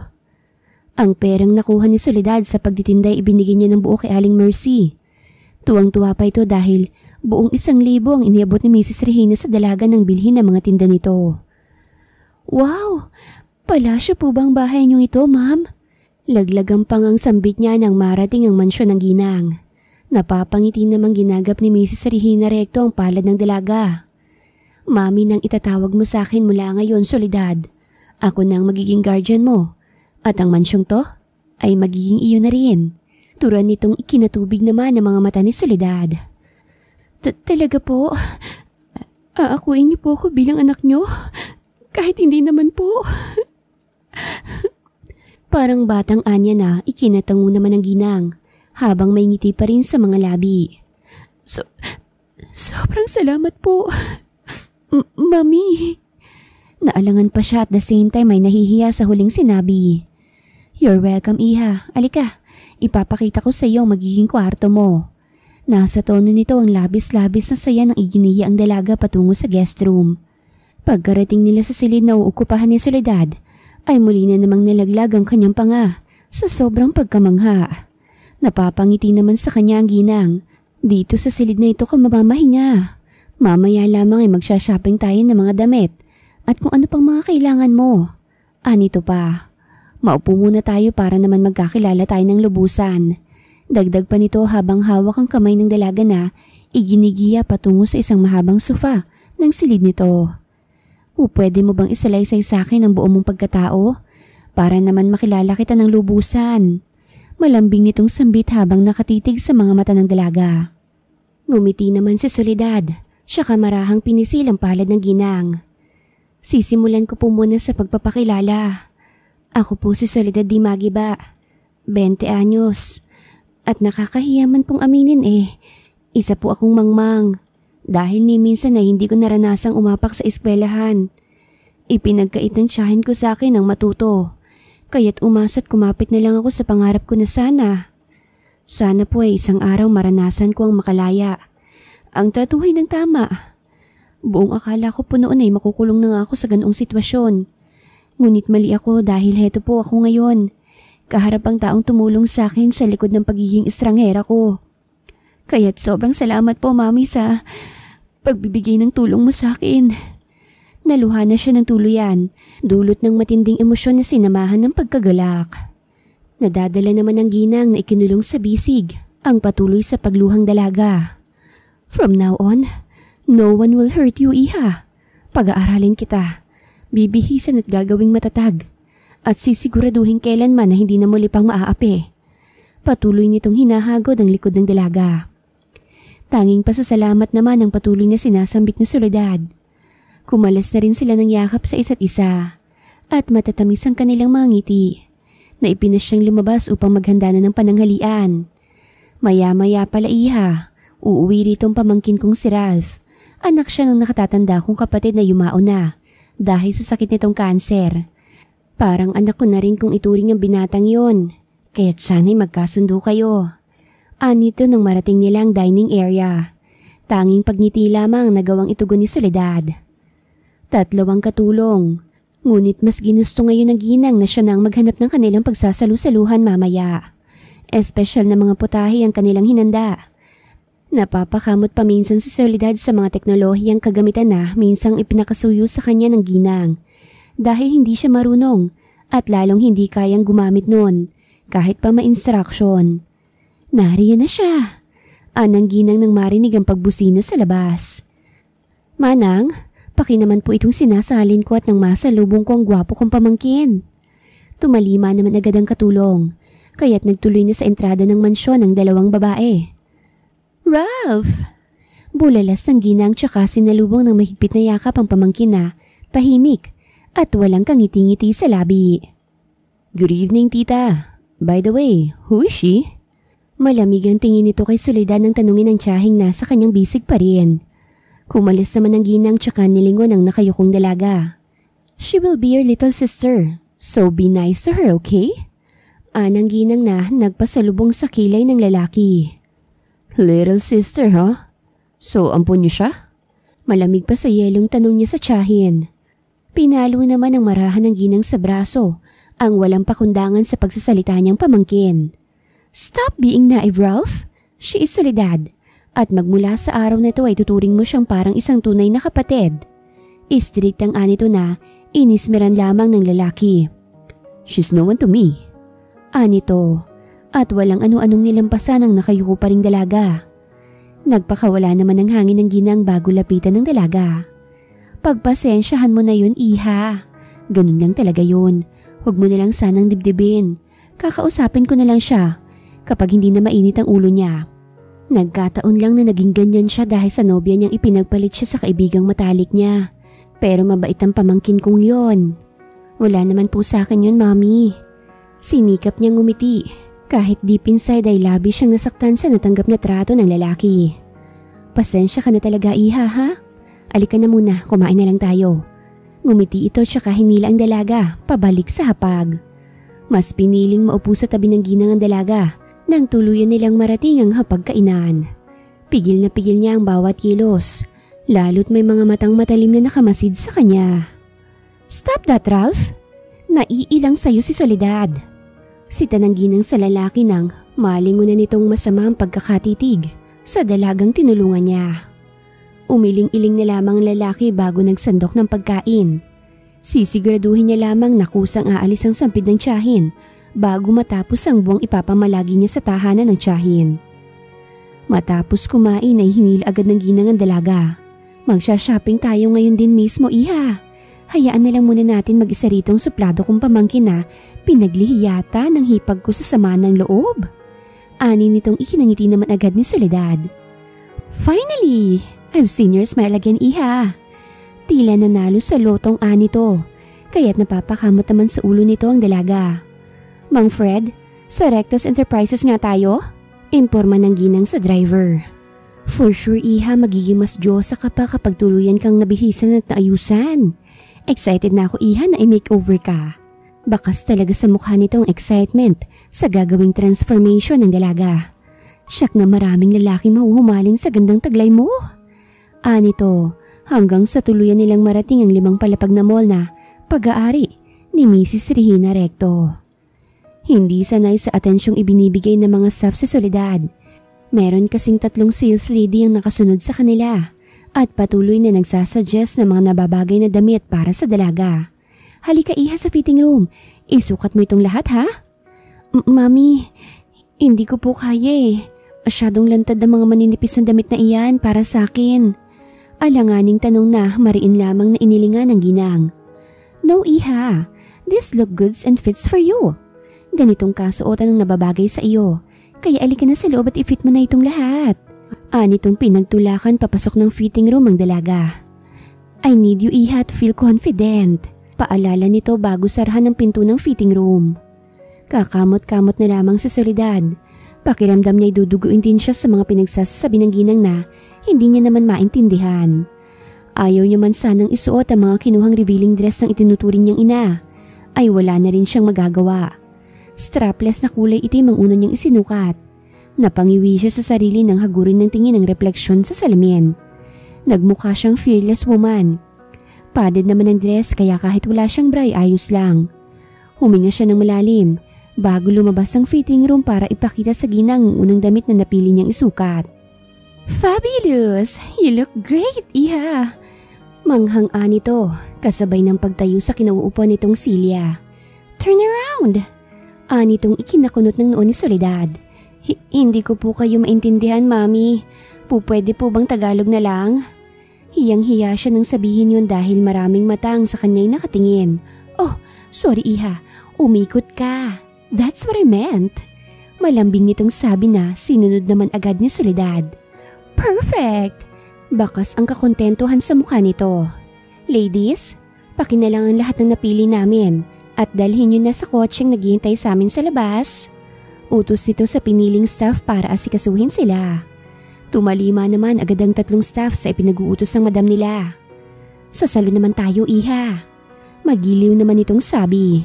Ang perang nakuha ni Soledad sa pagtitinday ibinigay niya ng buo kay Aling Mercy. Tuwang-tuwa pa ito dahil buong 1,000 ang iniabot ni Mrs. Regina sa dalaga ng bilhin ng mga tinda nito. Wow! Palasyo po bang bahay niyong ito, ma'am? Laglagang pang ang sambit niya nang marating ang mansyon ng ginang. Napapangiti namang ginagap ni Mrs. Regina Recto ang palad ng dalaga. Mami nang itatawag mo sa akin mula ngayon, Soledad. Ako nang magiging guardian mo. At ang mansyong to ay magiging iyo na rin. Turan nitong ikinatubig naman ng mga mata ni Soledad. Talaga po? Aakuin niyo po ako bilang anak niyo? Kahit hindi naman po. Parang batang anya na ikinatango naman ng ginang habang may ngiti pa rin sa mga labi. Sobrang salamat po. Mami. Naalangan pa siya at the same time ay nahihiya sa huling sinabi. You're welcome, iha. Alika, ipapakita ko sa iyo ang magiging kwarto mo. Nasa tono nito ang labis-labis na saya ng iginiya ang dalaga patungo sa guest room. Pagkarating nila sa silid na uukupahan ni Soledad, ay muli na namang nalaglag ang kanyang panga sa sobrang pagkamangha. Napapangiti naman sa kanya ang ginang. Dito sa silid na ito ka mamamahinga. Mamaya lamang ay magsha-shopping tayo ng mga damit at kung ano pang mga kailangan mo. Anito pa. Maupo muna tayo para naman magkakilala tayo ng lubusan. Dagdag pa nito habang hawak ang kamay ng dalaga na iginigiya patungo sa isang mahabang sofa ng silid nito. Pwede mo bang isalaysay sa akin ang buo mong pagkatao? Para naman makilala kita ng lubusan. Malambing nitong sambit habang nakatitig sa mga mata ng dalaga. Ngumiti naman si Soledad. Siya kamarahang pinisil ang palad ng ginang. Sisimulan ko po muna sa pagpapakilala. Ako po si Soledad Di Magiba, 20 anyos. At nakakahiyaman pong aminin isa po akong mangmang. Dahil ni minsan na hindi ko naranasang umapak sa eskwelahan. Ipinagkait ng tiyahin ko sa akin ang matuto. Kaya't umasa't kumapit na lang ako sa pangarap ko na sana. Sana po ay isang araw maranasan ko ang makalaya. Ang tratuhin ng tama. Buong akala ko po noon ay makukulong na nga ako sa ganoong sitwasyon. Ngunit mali ako dahil heto po ako ngayon. Kaharap ang taong tumulong sa akin sa likod ng pagiging estranghera ko. Kaya't sobrang salamat po, Mami, sa pagbibigay ng tulong mo sa akin. Naluha na siya ng tuluyan, dulot ng matinding emosyon na sinamahan ng pagkagalak. Nadadala naman ng ginang na ikinulong sa bisig ang patuloy sa pagluhang dalaga. From now on, no one will hurt you, iha. Pag-aaralin kita, bibihisan at gagawing matatag, at sisiguraduhin kailanman na hindi na muli pang maaapi. Patuloy nitong hinahagod ang likod ng dalaga. Tanging pasasalamat naman ang patuloy na sinasambit ni Soledad. Kumalas na rin sila ng yakap sa isa't isa at matatamis ang kanilang mga ngiti na ipinas siyang lumabas upang maghanda na ng pananghalian. Maya-maya pala, iha, uuwi rito ang pamangkin kong si Ralph. Anak siya ng nakatatanda kong kapatid na yumao na dahil sa sakit nitong kanser. Parang anak ko na rin kung ituring ang binatang yon. Kaya't sana'y magkasundo kayo. Anito nang marating nila ang dining area. Tanging pagngiti lamang nagawang itugon ni Soledad. 3 ang katulong. Ngunit mas ginusto ngayon ng ginang na siya nang maghanap ng kanilang pagsasalu-saluhan mamaya. Espesyal na mga putahe ang kanilang hinanda. Napapakamot pa minsan si Soledad sa mga teknolohiyang kagamitan na minsang ipinakasuyo sa kanya ng ginang. Dahil hindi siya marunong at lalong hindi kayang gumamit nun kahit pa ma-instruction. Nariyan na siya. Anang ginang nang marinig ang pagbusina sa labas. Manang, paki naman po itong sinasalin ko at nang masalubong ko ang gwapo kong pamangkin. Tumalima naman agad ang katulong, kaya't nagtuloy na sa entrada ng mansyon ang 2 babae. Ralph! Bulalas ng ginang tsaka sinalubong ng mahigpit na yakap ang pamangkin na tahimik at walang kangiti-ngiti sa labi. "Good evening, tita. By the way, who is she?" Malamig ang tingin nito kay Soledad nang tanungin ng tiyahing nasa kanyang bisig pa rin. Kumalis naman ang ginang tsaka nilingon ang nakayukong dalaga. "She will be your little sister, so be nice to her, okay?" Anang ginang na nagpasalubong sa kilay ng lalaki. "Little sister, huh? So ampun niyo siya?" Malamig pa sa yelong tanong niya sa tiyahin. Pinalo naman ang marahan ng ginang sa braso ang walang pakundangan sa pagsasalita niyang pamangkin. "Stop being naive, Ralph. She is Soledad. At magmula sa araw na ito ay tuturing mo siyang parang isang tunay na kapatid." Strict ang anito na inismeran lamang ng lalaki. "She's no one to me." Anito, at walang anu-anong nilampasan ang nakayuko pa ring dalaga. Nagpakawala naman ng hangin ng ginang bago lapitan ng dalaga. "Pagpasensyahan mo na yun, iha. Ganun lang talaga yun. Huwag mo na lang sanang dibdibin. Kakausapin ko na lang siya kapag hindi na mainit ang ulo niya." Nagkataon lang na naging ganyan siya dahil sa nobya niyang ipinagpalit siya sa kaibigang matalik niya. Pero mabait ang pamangkin kong yon. "Wala naman po sa akin yun, mami." Sinikap niyang ngumiti. Kahit deep inside ay labi siyang nasaktan sa natanggap na trato ng lalaki. "Pasensya ka na talaga, iha, ha? Alika na muna, kumain na lang tayo." Ngumiti ito tsaka hinila ang dalaga pabalik sa hapag. Mas piniling maupo sa tabi ng ginang ang dalaga nang tuluyan nilang marating ang hapagkainan. Pigil na pigil niya ang bawat kilos, lalo't may mga matang matalim na nakamasid sa kanya. "Stop that, Ralph! Naiilang sa'yo si Soledad." Sita ng ginang sa lalaki nang malingunan nitong masama ang pagkakatitig sa dalagang tinulungan niya. Umiling-iling na lamang ang lalaki bago nagsandok ng pagkain. Sisiguraduhin niya lamang na kusang aalis ang sampid ng tiyahin bago matapos ang buwang ipapamalagi niya sa tahanan ng tiyahin. Matapos kumain ay hinila agad ng ginang ang dalaga. "Magsha-shopping tayo ngayon din mismo, iha. Hayaan na lang muna natin mag-isa rito ang suplado kong pamangkin na pinaglihiyata ng hipag ko sa sama ng loob." Ani nitong ikinangiti naman agad ni Soledad. "Finally! I've seen your smile again, iha." Tila nanalo sa lotong anito, kaya't napapakamot naman sa ulo nito ang dalaga. "Mang Fred, sa Rectos Enterprises nga tayo?" Imporma ng ginang sa driver. "For sure, iha, magiging mas Diyosa ka pa kapag tuluyan kang nabihisan at naayusan. Excited na ako, iha, na i-makeover ka." Bakas talaga sa mukha nitong excitement sa gagawing transformation ng dalaga. "Siyak na maraming lalaki mahuhumaling sa gandang taglay mo." Anito, hanggang sa tuluyan nilang marating ang 5 palapag na mall na pag-aari ni Mrs. Regina Recto. Hindi sanay sa atensyong ibinibigay ng mga staff sa Soledad. Meron kasing 3 sales lady ang nakasunod sa kanila at patuloy na nagsasuggest ng mga nababagay na damit para sa dalaga. "Halika, iha, sa fitting room. Isukat mo itong lahat, ha?" Mami, hindi ko po kaya eh. Masyadong lantad ang mga maninipis na damit na iyan para sa akin." Alanganing tanong na mariin lamang na inilingan ng ginang. "No, iha. This look goods and fits for you. Ganitong kasuotan ang nababagay sa iyo. Kaya alika na sa loob at i-fit mo na itong lahat." Anitong pinagtulakan papasok ng fitting room ang dalaga. "I need you, iha, to feel confident." Paalala nito bago sarhan ang pinto ng fitting room. Kakamot-kamot na lamang sa Soledad. Pakiramdam niya'y duduguin din siya sa mga pinagsasabi ng ginang na hindi niya naman maintindihan. Ayaw niya man sanang isuot ang mga kinuhang revealing dress ng itinuturing niyang ina, ay wala na rin siyang magagawa. Strapless na kulay itim ang una niyang isinukat. Napangiwi siya sa sarili nang hagurin ng tingin ng refleksyon sa salamin. Nagmukha siyang fearless woman. Padded naman ang dress kaya kahit wala siyang bra ay ayos lang. Huminga siya ng malalim bago lumabas ng fitting room para ipakita sa ginang ang unang damit na napili niyang isukat. "Fabulous! You look great, iha!" Manghang-a nito kasabay ng pagtayo sa kinauupuan nitong Celia. "Turn around!" Anitong ikinakunot ng noon ni Soledad. Hindi ko po kayo maintindihan, mami. Pwede po bang Tagalog na lang?" Hiyang-hiya siya nang sabihin yun dahil maraming matang sa kanya'y nakatingin. "Oh, sorry iha, umikot ka. That's what I meant." Malambing nitong sabi na sinunod naman agad ni Soledad. "Perfect! Bakas ang kakontentuhan sa mukha nito. Ladies, pakinalang ang lahat ng napili namin at dalhin nyo na sa kotseng naghihintay sa amin sa labas. Utos nito sa piniling staff para asikasuhin sila. Tumalima naman agad ang 3 staff sa ipinag-uutos ng madam nila. Sa salon naman tayo, iha. Magiliw naman itong sabi.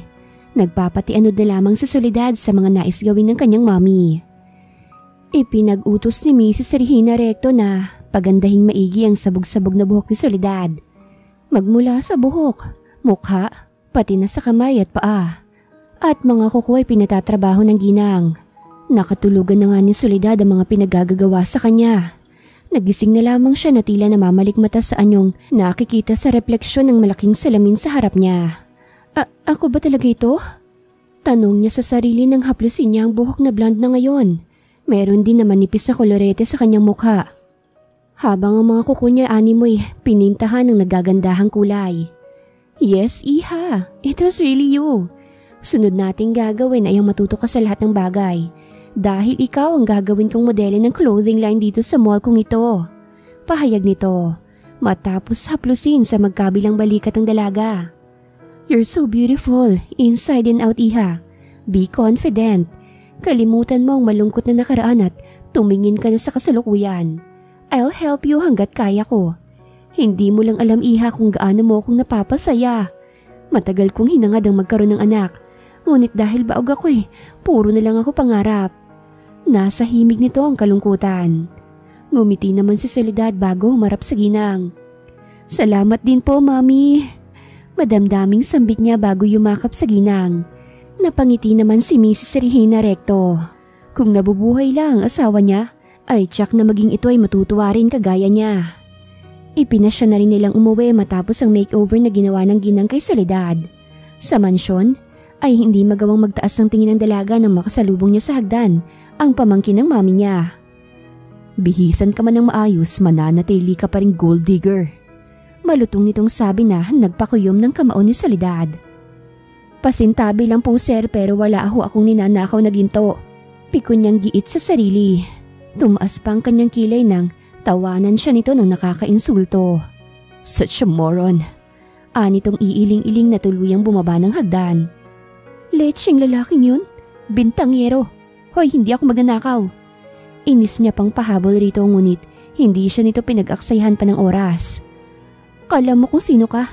Nagpapatianod na lamang sa Soledad sa mga nais gawin ng kanyang mami. Ipinag-utos ni Mrs. Regina Recto na pagandahing maigi ang sabog-sabog na buhok ni Soledad. Magmula sa buhok, mukha, pati na sa kamay at paa. At mga kuko ay pinatatrabaho ng ginang. Nakatulugan na nga ni Soledad ang mga pinagagagawa sa kanya. Nagising na lamang siya na tila namamalikmata sa anyong nakikita sa refleksyon ng malaking salamin sa harap niya. Ako ba talaga ito? Tanong niya sa sarili nang haplusin niya ang buhok na blonde na ngayon. Meron din naman nipis na kolorete sa kanyang mukha. Habang ang mga kuko niya animoy pinintahan ng nagagandahang kulay. Yes, iha. It was really you. Sunod nating gagawin ay ang matuto ka sa lahat ng bagay. Dahil ikaw ang gagawin kong modelo ng clothing line dito sa mall kong ito. Pahayag nito. Matapos haplusin sa magkabilang balikat ng dalaga. You're so beautiful, inside and out, iha. Be confident. Kalimutan mo ang malungkot na nakaraan at tumingin ka na sa kasalukuyan. I'll help you hanggat kaya ko. Hindi mo lang alam, iha, kung gaano mo akong napapasaya. Matagal kong hinangad ang magkaroon ng anak. Ngunit dahil baog ako puro na lang ako pangarap. Nasa himig nito ang kalungkutan. Ngumiti naman si Soledad bago humarap sa ginang. Salamat din po, mami. Madamdaming sambit niya bago yumakap sa ginang. Napangiti naman si Mrs. Regina Recto. Kung nabubuhay lang ang asawa niya, ay tsak na maging ito ay matutuwa rin kagaya niya. Ipinasya na rin nilang umuwi matapos ang makeover na ginawa ng ginang kay Soledad. Sa mansyon, ay hindi magawang magtaas ng tingin ng dalaga nang makasalubong niya sa hagdan ang pamangkin ng mami niya. Bihisan ka man ng maayos, mananatili ka pa ring gold digger. Malutong nitong sabi na nagpakuyom ng kamao ni Soledad. Pasintabi lang po, sir, pero wala akong ninanakaw na ginto. Pikon niyang giit sa sarili. Tumaas pa ang kanyang kilay nang tawanan siya nito ng nakakainsulto. Such a moron. Anitong iiling-iling na tuluyang bumaba ng hagdan. Lecheng lalaking yun? Bintangyero. Hoy, hindi ako magnanakaw. Inis niya pang pahabol rito ngunit hindi siya nito pinag-aksayahan pa ng oras. Kala mo kung sino ka?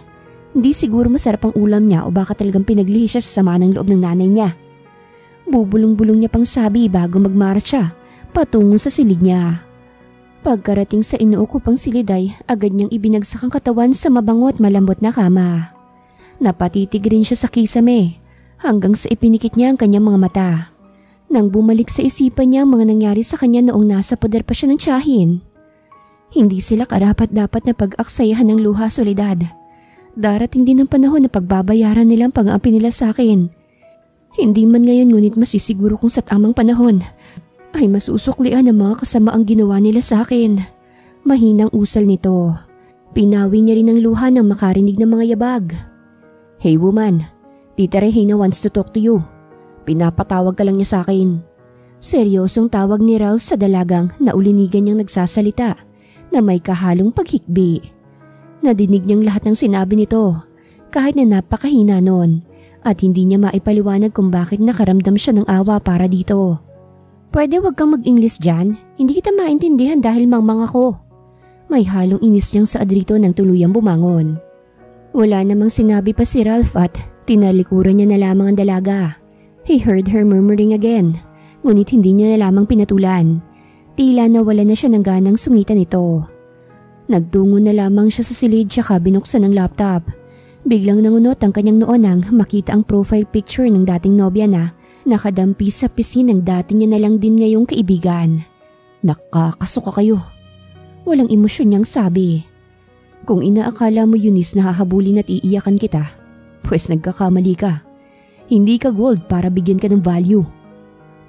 Hindi siguro masarap ang ulam niya o baka talagang pinaglihi siya sa sama ng loob ng nanay niya. Bubulong-bulong niya pang sabi bago magmarcha patungo sa silid niya. Pagkarating sa inuukupang silid ay agad niyang ibinagsak ang katawan sa mabango at malambot na kama. Napatitig rin siya sa kisame hanggang sa ipinikit niya ang kanyang mga mata. Nang bumalik sa isipan niya ang mga nangyari sa kanya noong nasa poder pa siya ng tiyahin. Hindi sila karapat-dapat na pag-aksayahan ng luha, Soledad. Darating din ang panahon na pagbabayaran nilang pag-aapi nila sa akin. Hindi man ngayon ngunit masisiguro kung sa tamang panahon ay masusuklian ang mga kasamaang ginawa nila sa akin. Mahinang usal nito. Pinawi niya rin ang luha nang makarinig ng mga yabag. Hey woman, Tita Regina wants to talk to you. Pinapatawag ka lang niya sa akin. Seryosong tawag ni Ralph sa dalagang na ulinigan niyang nagsasalita na may kahalong paghikbi. Nadinig niyang lahat ng sinabi nito kahit na napakahina noon at hindi niya maipaliwanag kung bakit nakaramdam siya ng awa para dito. Pwede wag kang mag-English dyan? Hindi kita maintindihan dahil mangmang ako. May halong inis niyang saad rito nang tuluyang bumangon. Wala namang sinabi pa si Ralph at tinalikuran niya na lamang ang dalaga. He heard her murmuring again, ngunit hindi niya na lamang pinatulan. Tila nawala na siya ng ganang sungitan ito. Nagtungo na lamang siya sa silid tsaka binuksan ng laptop. Biglang nangunot ang kanyang noo nang makita ang profile picture ng dating nobya na nakadampi sa pisngi ng dati niya na lang din ngayong kaibigan. Nakakasuka kayo. Walang emosyon niyang sabi. Kung inaakala mo Eunice na hahabulin at iiyakan kita, pues nagkakamali ka. Hindi ka gold para bigyan ka ng value.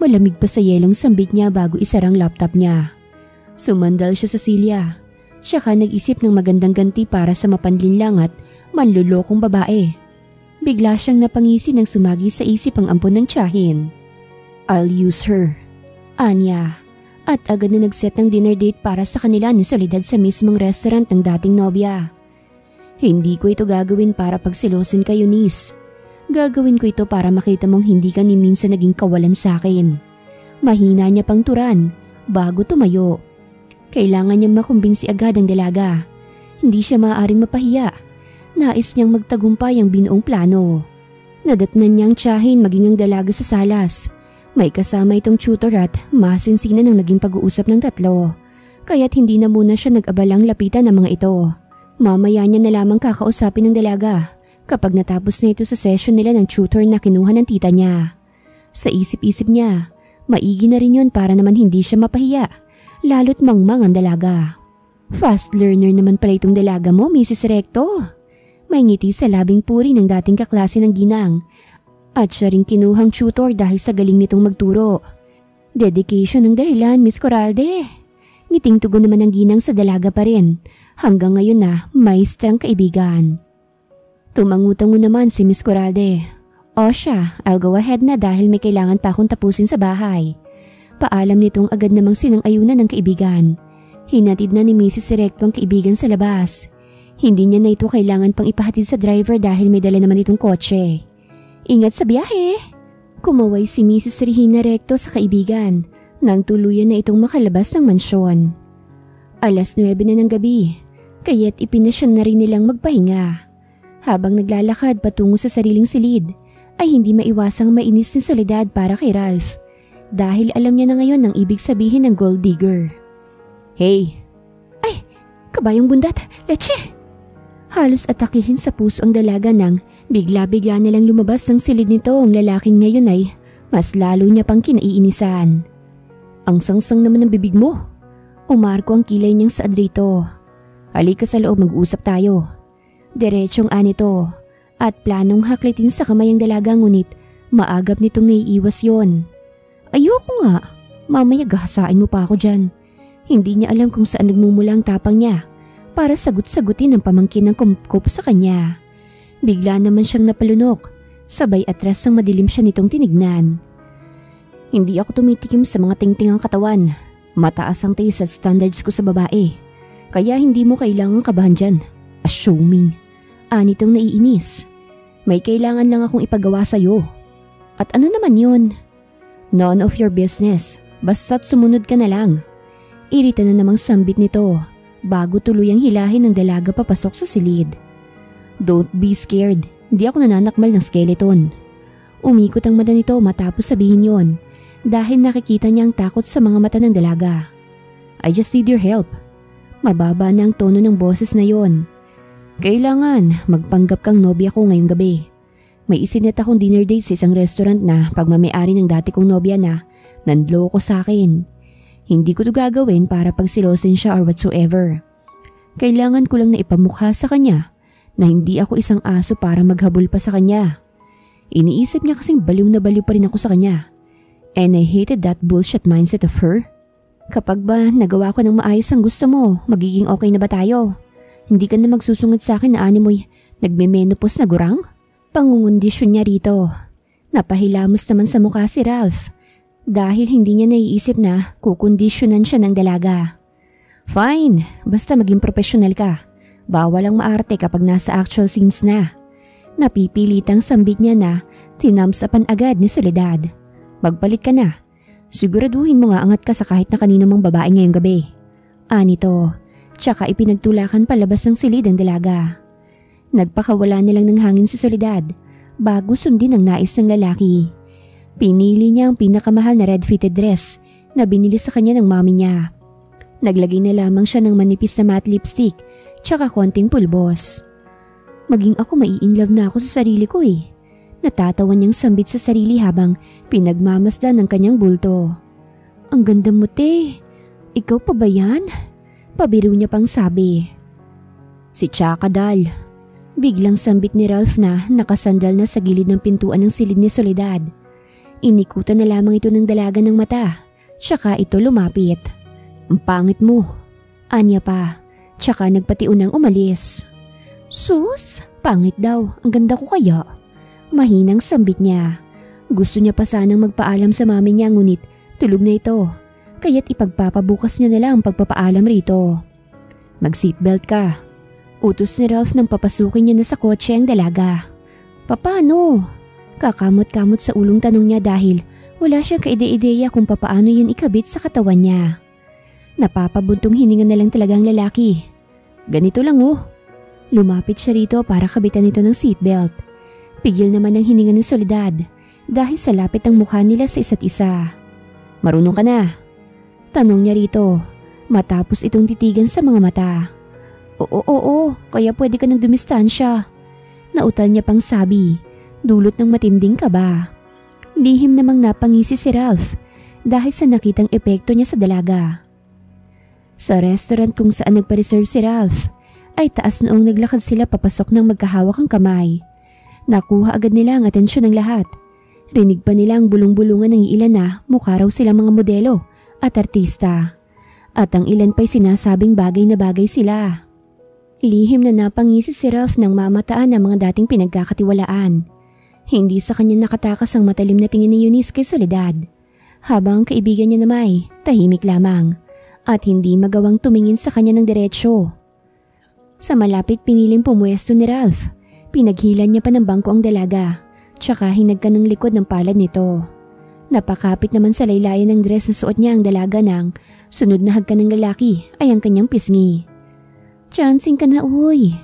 Malamig pa sa yelong sambit niya bago isarang laptop niya. Sumandal siya sa silya. Tsaka nag-isip ng magandang ganti para sa mapanlinlang at manlulokong babae. Bigla siyang napangisi nang sumagi sa isip ang ampon ng tiyahin. I'll use her. Anya, At agad na nagset ng dinner date para sa kanila ni Soledad sa mismong restaurant ng dating nobya. Hindi ko ito gagawin para pagsilosin ka, Eunice. Gagawin ko ito para makita mong hindi ka ni minsan naging kawalan sa akin. Mahina niya pang turan bago tumayo. Kailangan niyang makumbinsi agad ang dalaga. Hindi siya maaaring mapahiya. Nais niyang magtagumpay ang binuong plano. Nadatnan niyang tiyahin maging ang dalaga sa salas. May kasama itong tutor at masinsinan ang naging pag-uusap ng tatlo. Kaya't hindi na muna siya nag-abalang lapitan ng mga ito. Mamaya niya na lamang kakausapin ng dalaga kapag natapos na ito sa session nila ng tutor na kinuha ng tita niya. Sa isip-isip niya, maigi na rin yun para naman hindi siya mapahiya, lalo't mangmang ang dalaga. Fast learner naman pala itong dalaga mo, Mrs. Recto. May ngiti sa labing puri ng dating kaklase ng ginang. At siya rin kinuhang tutor dahil sa galing nitong magturo. Dedication ang dahilan, Miss Coralde. Ngiting tugon naman ang ginang sa dalaga pa rin. Hanggang ngayon na maestrang kaibigan. Tumangutang mo naman si Miss Coralde. O siya, I'll go ahead na dahil may kailangan pa akong tapusin sa bahay. Paalam nitong agad namang sinang-ayunan ng kaibigan. Hinatid na ni Mrs. Recto ang kaibigan sa labas. Hindi niya na ito kailangan pang ipahatid sa driver dahil may dala naman itong kotse. Ingat sa biyahe! Kumaway si Mrs. Regina Recto sa kaibigan nang tuluyan na itong makalabas ng mansyon. 9:00 na ng gabi, kaya't ipinasyon na rin nilang magpahinga. Habang naglalakad patungo sa sariling silid, ay hindi maiwasang mainis ni Soledad para kay Ralph dahil alam niya na ngayon ang ibig sabihin ng gold digger. Hey! Ay! Kabayong bundat! Leche! Halos atakihin sa puso ang dalaga nang bigla-bigla nilang lumabas ng silid nito ang lalaking ngayon ay mas lalo niya pang kinaiinisan. Ang sangsang naman ng bibig mo. Umarko ang kilay niyang sa adrito. Halika sa loob, mag-usap tayo. Diretsong anito at planong haklitin sa kamay ang dalaga ngunit maagap nitong naiiwas yon. Ayoko nga. Mamaya gahasain mo pa ako dyan. Hindi niya alam kung saan nagmumula ang tapang niya para sagot-sagutin ang pamangkin ng kumkup sa kanya. Bigla naman siyang napalunok, sabay atras ng madilim siya nitong tinignan. Hindi ako tumitikim sa mga tingtingang katawan. Mataas ang taste at standards ko sa babae. Kaya hindi mo kailangang kabahan dyan. Assuming. Anitong naiinis. May kailangan lang akong ipagawa sa'yo. At ano naman yun? None of your business. Basta't sumunod ka na lang. Irita na namang sambit nito bago tuluyang hilahin ng dalaga papasok sa silid. Don't be scared. Hindi ako nananakmal ng skeleton. Umikot ang mata nito matapos sabihin yon dahil nakikita niya ang takot sa mga mata ng dalaga. I just need your help. Mababa na ang tono ng boses na yon. Kailangan magpanggap kang nobya ko ngayong gabi. May isinet akong dinner date sa isang restaurant na pagmamayari ng dati kong nobya na nanloko sa akin. Hindi ko to gagawin para pagsilosin siya or whatsoever. Kailangan ko lang na ipamukha sa kanya na hindi ako isang aso para maghabol pa sa kanya. Iniisip niya kasing baliw na baliw pa rin ako sa kanya. And I hated that bullshit mindset of her. Kapag ba nagawa ko ng maayos ang gusto mo, magiging okay na ba tayo? Hindi ka na magsusungad sa akin na animoy nagme-menopause na gurang? Pangungundisyon niya rito. Napahilamos naman sa mukha si Ralph. Dahil hindi niya naiisip na kukondisyonan siya ng dalaga. Fine, basta maging professional ka. Bawal ang maarte kapag nasa actual scenes na. Napipilitang sambit niya na tinamsapan agad ni Soledad. Magpalit ka na. Siguraduhin mo nga angat ka sa kahit na kanino mang babae ngayong gabi. Anito, tsaka ipinagtulakan palabas ng silid ang dalaga. Nagpakawala nilang ng hangin si Soledad bago sundin ang nais ng lalaki. Pinili niya ang pinakamahal na red-fitted dress na binili sa kanya ng mami niya. Naglagay na lamang siya ng manipis na matte lipstick tsaka konting pulbos. Maging ako mai-inlove na ako sa sarili ko eh. Natatawan niyang sambit sa sarili habang pinagmamasdan ng kanyang bulto. Ang ganda mo te. Ikaw pa ba yan? Pabiro niya pang sabi. Si Chaka Dal. Biglang sambit ni Ralph na nakasandal na sa gilid ng pintuan ng silid ni Soledad. Inikutan na lamang ito ng dalaga ng mata, tsaka ito lumapit. Ang pangit mo, anya pa, tsaka nagpatiunang umalis. Sus, pangit daw, ang ganda ko kaya. Mahinang sambit niya. Gusto niya pa sanang magpaalam sa mami niya ngunit tulog na ito. kaya't ipagpapabukas niya na lang ang pagpapaalam rito. Mag-seatbelt ka. Utos ni Ralph nang papasukin niya na sa kotse ang dalaga. Paano? Kakamot-kamot sa ulong tanong niya dahil wala siyang kaide-ideya kung papaano yun ikabit sa katawan niya. Napapabuntong hininga na lang talaga ang lalaki. Ganito lang oh. Lumapit siya rito para kabitan nito ng seatbelt. Pigil naman ang hininga ng Soledad dahil sa lapit ang mukha nila sa isa't isa. Marunong ka na? Tanong niya rito matapos itong titigan sa mga mata. Oo, kaya pwede ka nang dumistansya. Nautal niya pang sabi, dulot ng matinding kaba. Lihim namang napangisi si Ralph dahil sa nakitang epekto niya sa dalaga. Sa restaurant kung saan nagpa-reserve si Ralph ay taas noong naglakad sila papasok ng magkahawak ang kamay. Nakuha agad nila ang atensyon ng lahat. Rinig pa nila ang bulong-bulungan ng ilan na mukha raw silang mga modelo at artista. At ang ilan pa'y sinasabing bagay na bagay sila. Lihim na napangisi si Ralph nang mamataan ang mga dating pinagkakatiwalaan. Hindi sa kanya nakatakas ang matalim na tingin ni Eunice kay Soledad. Habang ang kaibigan niya naman ay tahimik lamang at hindi magawang tumingin sa kanya ng diretsyo. Sa malapit piniling pumuesto ni Ralph, pinaghilan niya pa ng bangko ang dalaga, tsaka hinagka ng likod ng palad nito. Napakapit naman sa laylayan ng dress na suot niya ang dalaga nang sunod na hagka ng lalaki ay ang kanyang pisngi. Chancing ka na uy.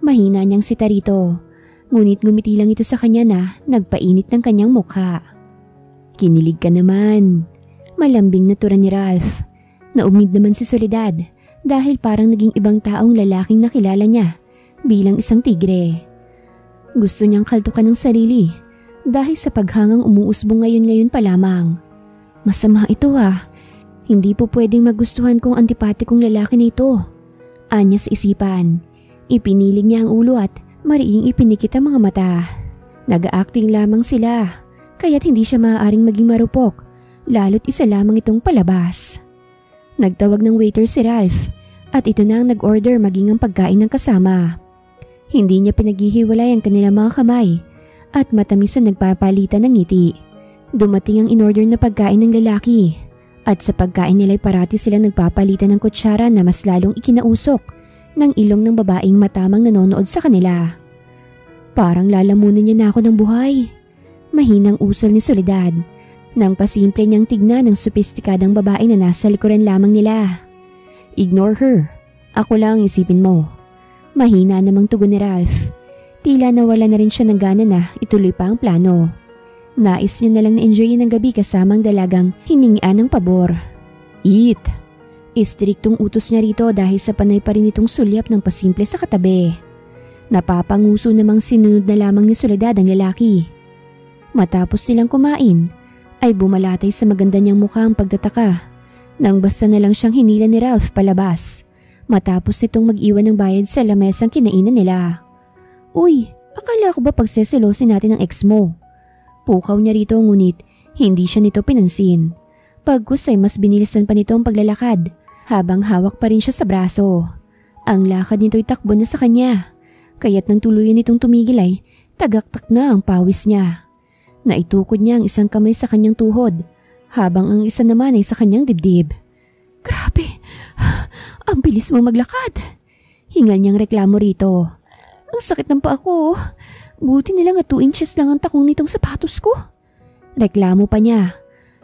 Mahina niyang sita rito, ngunit ngumiti lang ito sa kanya na nagpainit ng kanyang mukha. Kinilig ka naman. Malambing na tura ni Ralph. Naumid naman si Soledad dahil parang naging ibang taong lalaking nakilala niya bilang isang tigre. Gusto niyang kaltukan ng sarili dahil sa paghangang umuusbong ngayon pa lamang. Masama ito ah. Hindi po pwedeng magustuhan kong antipatikong lalaki na ito. Anya sa isipan. Ipiniling niya ang ulo at mariing ipinikit ang mga mata. Nag-acting lamang sila kaya't hindi siya maaaring maging marupok lalo't isa lamang itong palabas. Nagtawag ng waiter si Ralph at ito na ang nag-order maging ang pagkain ng kasama. Hindi niya pinaghihiwalay ang kanilang mga kamay at matamis na nagpapalitan ng ngiti. Dumating ang in-order na pagkain ng lalaki at sa pagkain nila'y parati silang nagpapalitan ng kutsara na mas lalong ikinausok ng ilong ng babaeng matamang nanonood sa kanila. Parang lalamunin niya na ako ng buhay. Mahinang usal ni Soledad nang pasimple niyang tignan ng sopistikadang babae na nasa likuran lamang nila. Ignore her. Ako lang isipin mo. Mahina namang tugon ni Ralph. Tila nawala na rin siya ng gana na ituloy pa ang plano. Nais niya na lang na-enjoyin ang gabi kasamang dalagang hiningian ng pabor. Eat! Istriktong utos niya rito dahil sa panay pa rin itong sulyap ng pasimple sa katabi. Napapanguso namang sinunod na lamang ni Soledad ang lalaki. Matapos silang kumain, ay bumalatay sa maganda niyang mukha ang pagtataka nang basta na lang siyang hinila ni Ralph palabas matapos itong mag-iwan ng bayad sa lamesang kinainan nila. Uy, akala ko ba pagseselosin natin ang ex mo? Pukaw niya rito ngunit hindi siya nito pinansin. Pagkus ay mas binilisan pa nito ang paglalakad habang hawak pa rin siya sa braso. Ang lakad nito'y takbo na sa kanya kaya't nang tuluyan nitong tumigil ay tagaktak na ang pawis niya. Naitukod niya ang isang kamay sa kanyang tuhod habang ang isa naman ay sa kanyang dibdib. Grabe, ang bilis mo maglakad. Hingal niyang reklamo rito. Ang sakit ng paa ko. Buti nilang 2 inches lang ang takong nitong sapatos ko. Reklamo pa niya,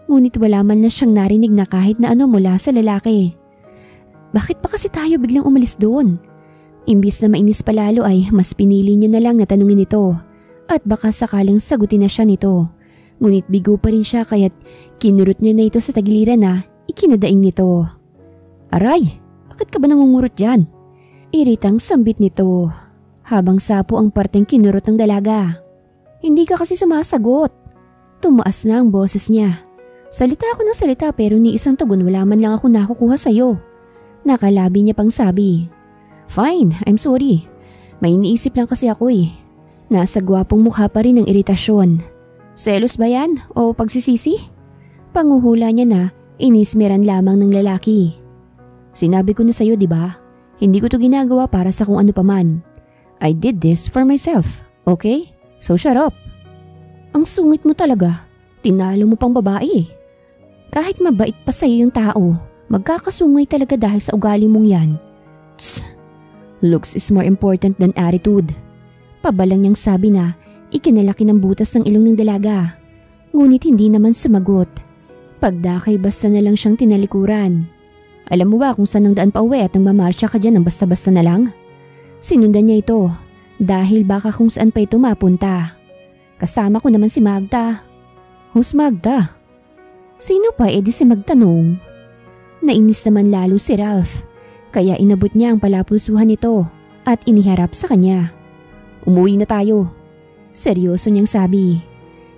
ngunit wala man na siyang narinig na kahit na ano mula sa lalaki. Bakit pa kasi tayo biglang umalis doon? Imbis na mainis palalo ay mas pinili niya na lang na tanungin ito. At baka sakaling sagutin na siya nito. Ngunit bigo pa rin siya kaya't kinurot niya na ito sa tagiliran na ikinadaing nito. Aray, bakit ka ba nangungurot dyan? Iritang sambit nito habang sapo ang parteng kinurot ng dalaga. Hindi ka kasi sumasagot. Tumaas na ang boses niya. Salita ako ng salita pero ni isang tugon wala man lang ako nakukuha sa'yo. Nakalabi niya pang sabi. Fine, I'm sorry. May iniisip lang kasi ako eh. Nasa gwapong mukha pa rin ang iritasyon. Selos ba yan o pagsisisi? Panguhula niya na inismeran lamang ng lalaki. Sinabi ko na sa'yo diba? Hindi ko to ginagawa para sa kung ano paman. I did this for myself, okay? So shut up. Ang sungit mo talaga. Tinalo mo pang babae. Kahit mabait pa sa'yo yung tao, magkakasungay talaga dahil sa ugali mong yan. Tss, looks is more important than attitude. Pabalang niyang sabi na ikinalaki ng butas ng ilong ng dalaga. Ngunit hindi naman sumagot. Pagdakay basta na lang siyang tinalikuran. Alam mo ba kung saan ang daan pa uwi at nang mamarsya ka dyan ng basta-basta na lang? Sinundan niya ito dahil baka kung saan pa ito mapunta. Kasama ko naman si Magda. Who's Magda? Sino pa edi si magtanong? Nainis naman lalo si Ralph kaya inabot niya ang palapulsuhan nito at iniharap sa kanya. Umuwi na tayo. Seryoso niyang sabi.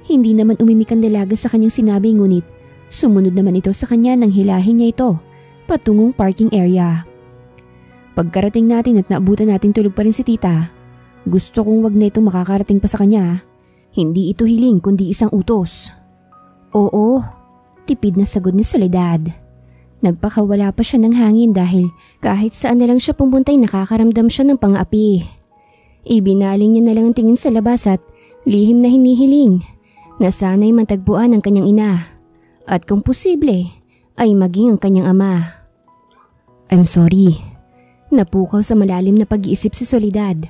Hindi naman umimik ang dalaga sa kanyang sinabi ngunit sumunod naman ito sa kanya nang hilahin niya ito patungong parking area. Pagkarating natin at naabutan natin tulog pa rin si tita, gusto kong wag na itong makakarating pa sa kanya. Hindi ito hiling kundi isang utos. Oo, tipid na sagot ni Soledad. Nagpakawala pa siya ng hangin dahil kahit saan na lang siya pumuntay nakakaramdam siya ng pang-api. Ibinaling niya na lang ang tingin sa labas at lihim na hinihiling na sana'y matagpuan ang kanyang ina at kung posible ay maging ang kanyang ama. I'm sorry. Napukaw sa malalim na pag-iisip si Soledad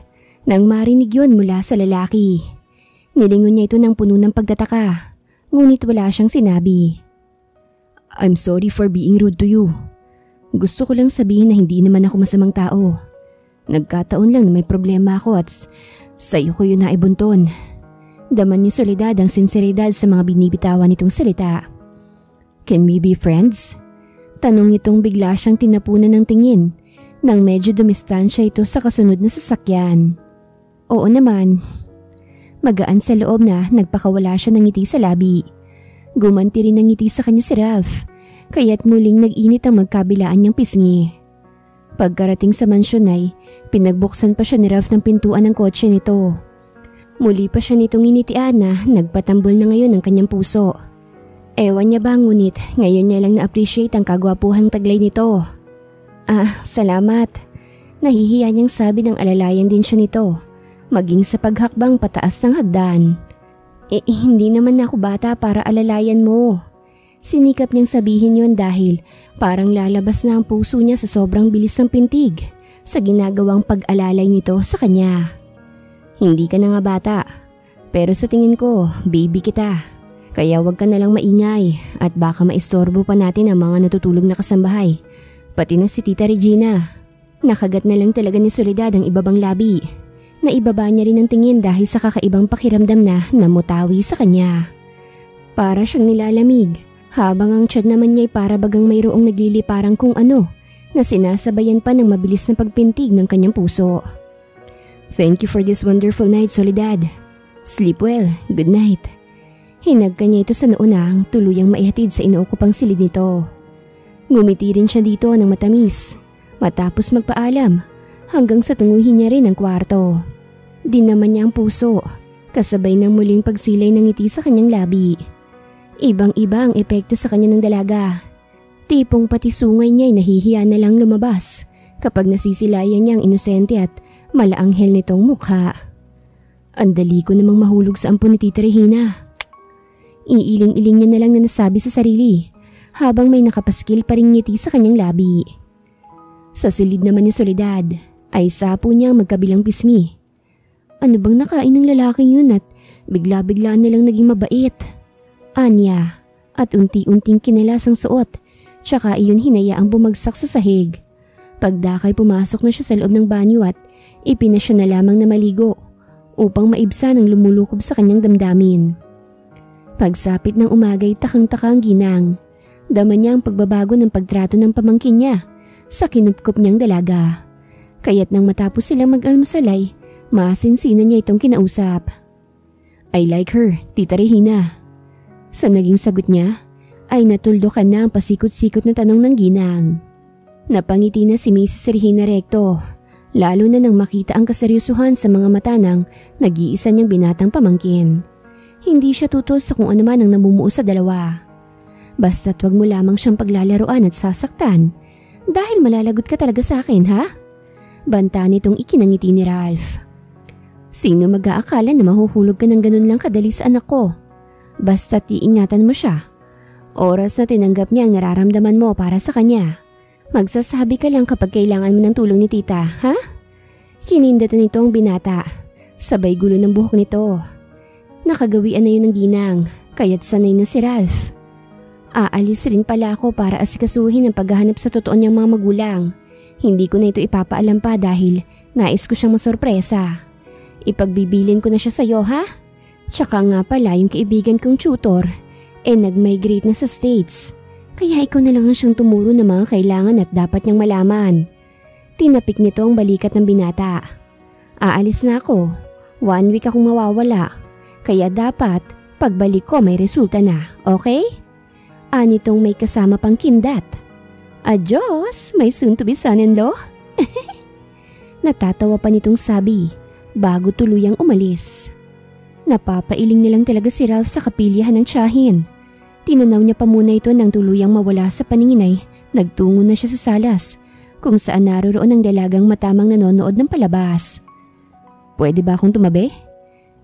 nang marinig yun mula sa lalaki. Nilingon niya ito ng puno ng pagtataka ngunit wala siyang sinabi. I'm sorry for being rude to you. Gusto ko lang sabihin na hindi naman ako masamang tao. Nagkataon lang na may problema ako at sa'yo ko yun naibunton. Daman ni Soledad ang sinseridad sa mga binibitawan nitong salita. Can we be friends? Tanong nitong bigla siyang tinapunan ng tingin nang medyo dumistansya ito sa kasunod na sasakyan. Oo naman. Magaan sa loob na nagpakawala siya ng ngiti sa labi. Gumanti rin ng ngiti sa kanya si Ralph kaya't muling nag-init ang magkabilaan niyang pisngi. Pagkarating sa mansyon ay pinagbuksan pa siya ni Ralph ng pintuan ng kotse nito. Muli pa siya nitong initian na nagpatambol na ngayon ang kanyang puso. Ewan niya ba ngunit ngayon niya lang na-appreciate ang kagwapuhang taglay nito. Salamat. Nahihiya niyang sabi ng alalayan din siya nito. Maging sa paghakbang pataas ng hagdan. Hindi naman ako bata para alalayan mo. Sinikap niyang sabihin yon dahil parang lalabas na ang puso niya sa sobrang bilis ng pintig sa ginagawang pag-alalay nito sa kanya. Hindi ka na nga bata, pero sa tingin ko, baby kita. Kaya wag ka na lang maingay at baka maistorbo pa natin ang mga natutulog na kasambahay. Pati na si Tita Regina. Nakagat na lang talaga ni Soledad ang ibabang labi. Naibaba niya rin ang tingin dahil sa kakaibang pakiramdam na namutawi sa kanya. Para siyang nilalamig. Habang ang tiyan naman niya ay para bagang mayroong nagliliparang kung ano na sinasabayan pa ng mabilis na pagpintig ng kanyang puso. Thank you for this wonderful night, Soledad. Sleep well. Good night. Hinagka niya ito sa noo na tuluyang maihatid sa inuukupang silid nito. Ngumiti rin siya dito ng matamis matapos magpaalam hanggang sa tunguhin niya rin ang kwarto. Dinaman niya ang puso kasabay ng muling pagsilay ng ngiti sa kanyang labi. Ibang-iba ang epekto sa kanya ng dalaga. Tipong pati sungay niya ay nahihiya na lang lumabas kapag nasisilayan niya ang inosente at malaanghel nitong mukha. Andali ko namang mahulog sa ampon ni Tita Regina. Iiling-iling niya na lang na nasabi sa sarili habang may nakapaskil pa ring ngiti sa kanyang labi. Sa silid naman ni Soledad ay sapo niya ang magkabilang pisngi. Ano bang nakain ng lalaking yun at bigla-bigla na lang naging mabait? Anya at unti-unting kinalas ang suot tsaka iyon hinayaang bumagsak sa sahig. Pagdakay pumasok na siya sa loob ng banyo at ipinasya na lamang na maligo upang maibsan ang lumulukob sa kanyang damdamin. Pagsapit ng umagay takang-taka ang ginang. Dama niya ang pagbabago ng pagtrato ng pamangkin niya sa kinupkop niyang dalaga. Kaya't nang matapos silang mag-almusalay, masinsinan niya itong kinausap. I like her, Tita Regina. Sa naging sagot niya ay natuldukan na ang pasikot-sikot na tanong ng ginang. Napangiti na si Mrs. Regina Recto, lalo na nang makita ang kaseryosohan sa mga mata ng nag-iisa niyang binatang pamangkin. Hindi siya tutos sa kung ano man ang namumuo sa dalawa. Basta't wag mo lamang siyang paglalaruan at sasaktan dahil malalagot ka talaga sa akin, ha? Banta nitong ikinangiti ni Ralph. Sino mag-aakala na mahuhulog ka ng ganun lang kadali sa anak ko? Basta't iingatan mo siya. Oras na tinanggap niya ang nararamdaman mo para sa kanya. Magsasabi ka lang kapag kailangan mo ng tulong ni tita, ha? Kinindatan nito ang binata. Sabay gulo ng buhok nito. Nakagawian na yun ng ginang, kaya't sanay na si Ralph. Aalis rin pala ako para asikasuhin ang paghahanap sa totoo niyang mga magulang. Hindi ko na ito ipapaalam pa dahil nais ko siyang masorpresa. Ipagbibilin ko na siya sa'yo, ha? Tsaka nga pala yung kaibigan kong tutor, nag-migrate na sa States. Kaya ikaw na lang ang siyang tumuro ng mga kailangan at dapat niyang malaman. Tinapik nito ang balikat ng binata. Aalis na ako. 1 week akong mawawala. Kaya dapat pagbalik ko may resulta na, okay? Anitong may kasama pang kindat. Adios, may soon to be son-in-law. Natatawa pa nitong sabi bago tuluyang umalis. Napapailing nilang talaga si Ralph sa kapilyahan ng tiyahin. Tinanaw niya pa muna ito nang tuluyang mawala sa paningin ay nagtungo na siya sa salas kung saan naroroon ang dalagang matamang nanonood ng palabas. Pwede ba akong tumabi?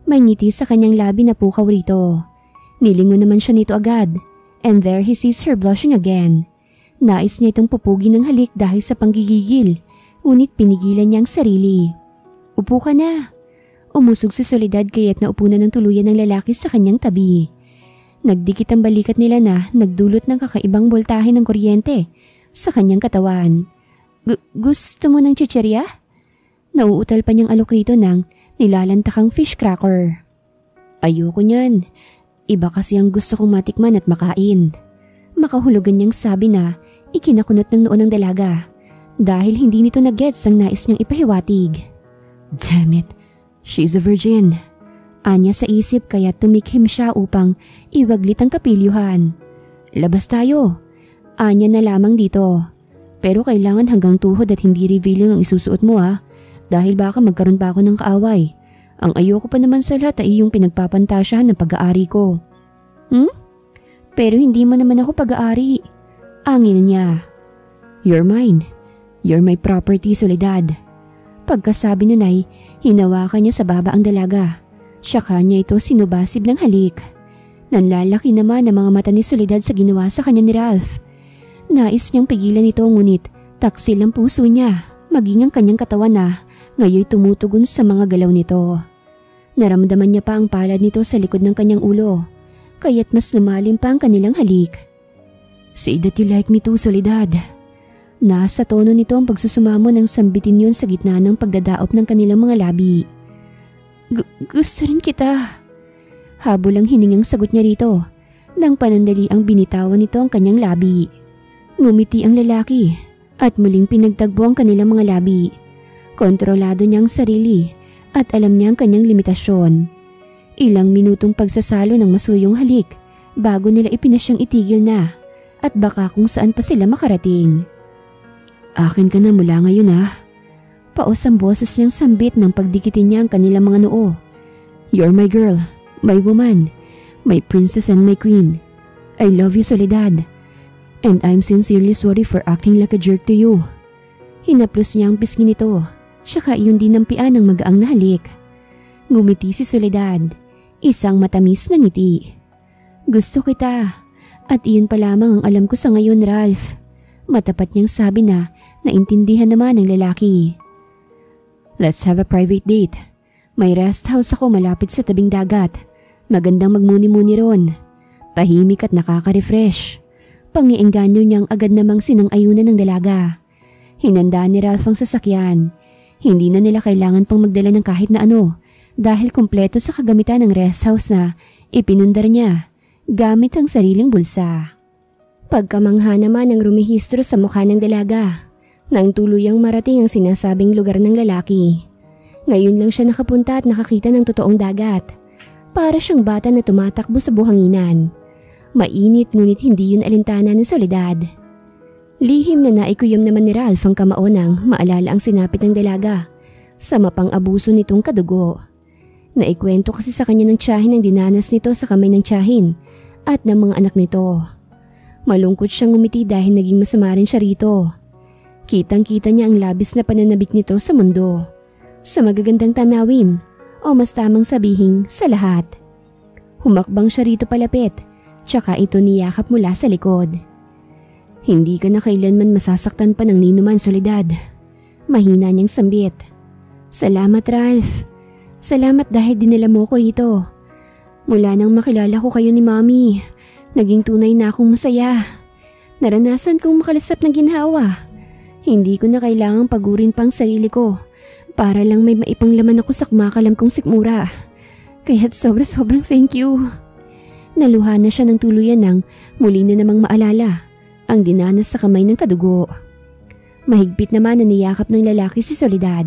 May ngiti sa kanyang labi na pukaw rito. Nilingon naman siya nito agad and there he sees her blushing again. Nais niya itong pupugin ng halik dahil sa panggigigil ngunit pinigilan niya ang sarili. Upo ka na. Umusog si Soledad kaya't naupo na ng tuluyan ng lalaki sa kanyang tabi. Nagdikit ang balikat nila na nagdulot ng kakaibang boltahe ng kuryente sa kanyang katawan. Gusto mo ng chichirya? Nauutal pa niyang alok rito ng nilalantakang fish cracker. Ayoko niyan. Iba kasi ang gusto kong matikman at makain. Makahulugan niyang sabi na ikinakunot ng noon ng dalaga dahil hindi nito na-gets ang nais niyang ipahiwatig. Damn it, she's a virgin. Anya sa isip kaya tumikhim siya upang iwaglit ang kapilyuhan. Labas tayo. Anya na lamang dito. Pero kailangan hanggang tuhod at hindi revealing ang isusuot mo ha. Dahil baka magkaroon pa ako ng kaaway. Ang ayoko pa naman sa lahat ay yung pinagpapantasyahan ng pag-aari ko. Pero hindi mo naman ako pag-aari. Angil niya. You're mine. You're my property, Soledad. Pagkasabi nun ay hinawakan niya sa baba ang dalaga. Saka niya ito sinubasib ng halik. Nanlalaki naman ang mga mata ni Soledad sa ginawa sa kanya ni Ralph. Nais niyang pigilan ito ngunit taksil ang puso niya maging ang kanyang katawan na ngayon tumutugon sa mga galaw nito. Naramdaman niya pa ang palad nito sa likod ng kanyang ulo kaya't mas lumalim pa ang kanilang halik. Say that you like me too, Soledad. Nasa tono nito ang pagsusumamo ng sambitin yun sa gitna ng pagdadaop ng kanilang mga labi. Gusto rin kita. Habol ang hiningang sagot niya rito nang panandali ang binitawan nito ang kanyang labi. Ngumiti ang lalaki at muling pinagtagbo ang kanilang mga labi. Kontrolado niya ang sarili at alam niya ang kanyang limitasyon. Ilang minutong pagsasalo ng masuyong halik bago nila ipinasyang itigil na at baka kung saan pa sila makarating. Akin ka na mula ngayon ha. Paos ang boses niyang sambit ng pagdikitin niya ang kanilang mga noo. You're my girl, my woman, my princess and my queen. I love you, Soledad. And I'm sincerely sorry for acting like a jerk to you. Hinaplos niya ang pisngi nito, saka iyon din nampian ng magaang na halik. Ngumiti si Soledad, isang matamis na ngiti. Gusto kita, at iyon pa lamang ang alam ko sa ngayon, Ralph. Matapat niyang sabi na naintindihan naman ng lalaki. Let's have a private date. May rest house ako malapit sa tabing dagat. Magandang magmuni-muni ron. Tahimik at nakaka-refresh. Pangiengganyo niyang agad namang sinang-ayunan ng dalaga. Hinanda ni Ralph ang sasakyan. Hindi na nila kailangan pang magdala ng kahit na ano dahil kumpleto sa kagamitan ng rest house na ipinundar niya gamit ang sariling bulsa. Pagkamangha naman ang rumihistro sa mukha ng dalaga nang tuluyang marating ang sinasabing lugar ng lalaki. Ngayon lang siya nakapunta at nakakita ng totoong dagat. Para siyang bata na tumatakbo sa buhanginan. Mainit ngunit hindi yun alintana ng Soledad. Lihim na naikuyom naman ni Ralph ang kamao nang maalala ang sinapit ng dalaga sa mapang-abuso nitong kadugo. Naikwento kasi sa kanya ng tiyahin ang dinanas nito sa kamay ng tiyahin at ng mga anak nito. Malungkot siyang ngumiti dahil naging masama rin siya rito. Kitang-kita niya ang labis na pananabik nito sa mundo, sa magagandang tanawin o mas tamang sabihing sa lahat. Humakbang siya rito palapit, Tsaka ito niyakap mula sa likod. Hindi ka na kailanman masasaktan pa ng ninuman, Soledad. Mahina niyang sambit. Salamat, Ralph. Salamat dahil dinala mo ko rito. Mula nang makilala ko kayo ni Mommy, naging tunay na akong masaya. Naranasan kong makalasap ng ginhawa. Hindi ko na kailangang pagurin pang sarili ko para lang may maipanglaman ako sa kumakalam kong sikmura. Kaya't sobrang thank you. Naluha na siya ng tuluyan nang muli na namang maalala ang dinanas sa kamay ng kadugo. Mahigpit naman na niyakap ng lalaki si Soledad.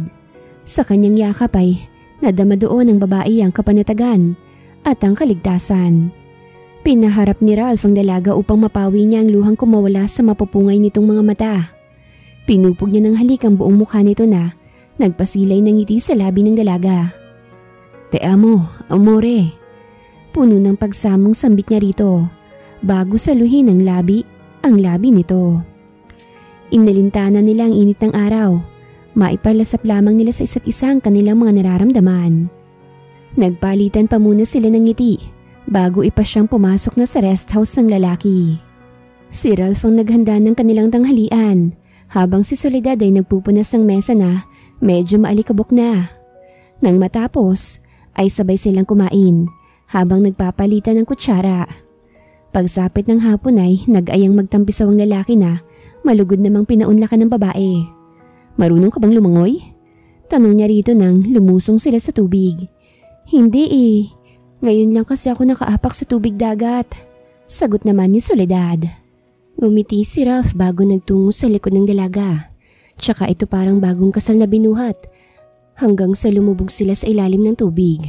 Sa kanyang yakap ay nadama doon ng babae ang kapanatagan at ang kaligtasan. Pinaharap ni Ralph ang dalaga upang mapawi niya ang luhang kumawala sa mapupungay nitong mga mata. Pinupog niya ng halik ang buong mukha nito na nagpasilay ng ngiti sa labi ng dalaga. Te amo, amore. Puno ng pagsamang sambit niya rito bago saluhin ang labi nito. Inalintana nila ang init ng araw. Maipalasap lamang nila sa isa't isa ang kanilang mga nararamdaman. Nagpalitan pa muna sila ng ngiti bago ipasyang pumasok na sa rest house ng lalaki. Si Ralph ang naghanda ng kanilang tanghalian habang si Soledad ay nagpupunas ng mesa na medyo maalikabok na. Nang matapos ay sabay silang kumain habang nagpapalitan ng kutsara. Pagsapit ng hapon ay nag-ayang magtampisaw ang lalaki na malugod namang pinaunlakan ng babae. Marunong ka bang lumangoy? Tanong niya rito nang lumusong sila sa tubig. Hindi eh. Ngayon lang kasi ako nakaapak sa tubig dagat. Sagot naman ni Soledad. Umiti si Ralph bago nagtungo sa likod ng dalaga. Tsaka ito parang bagong kasal na binuhat hanggang sa lumubog sila sa ilalim ng tubig.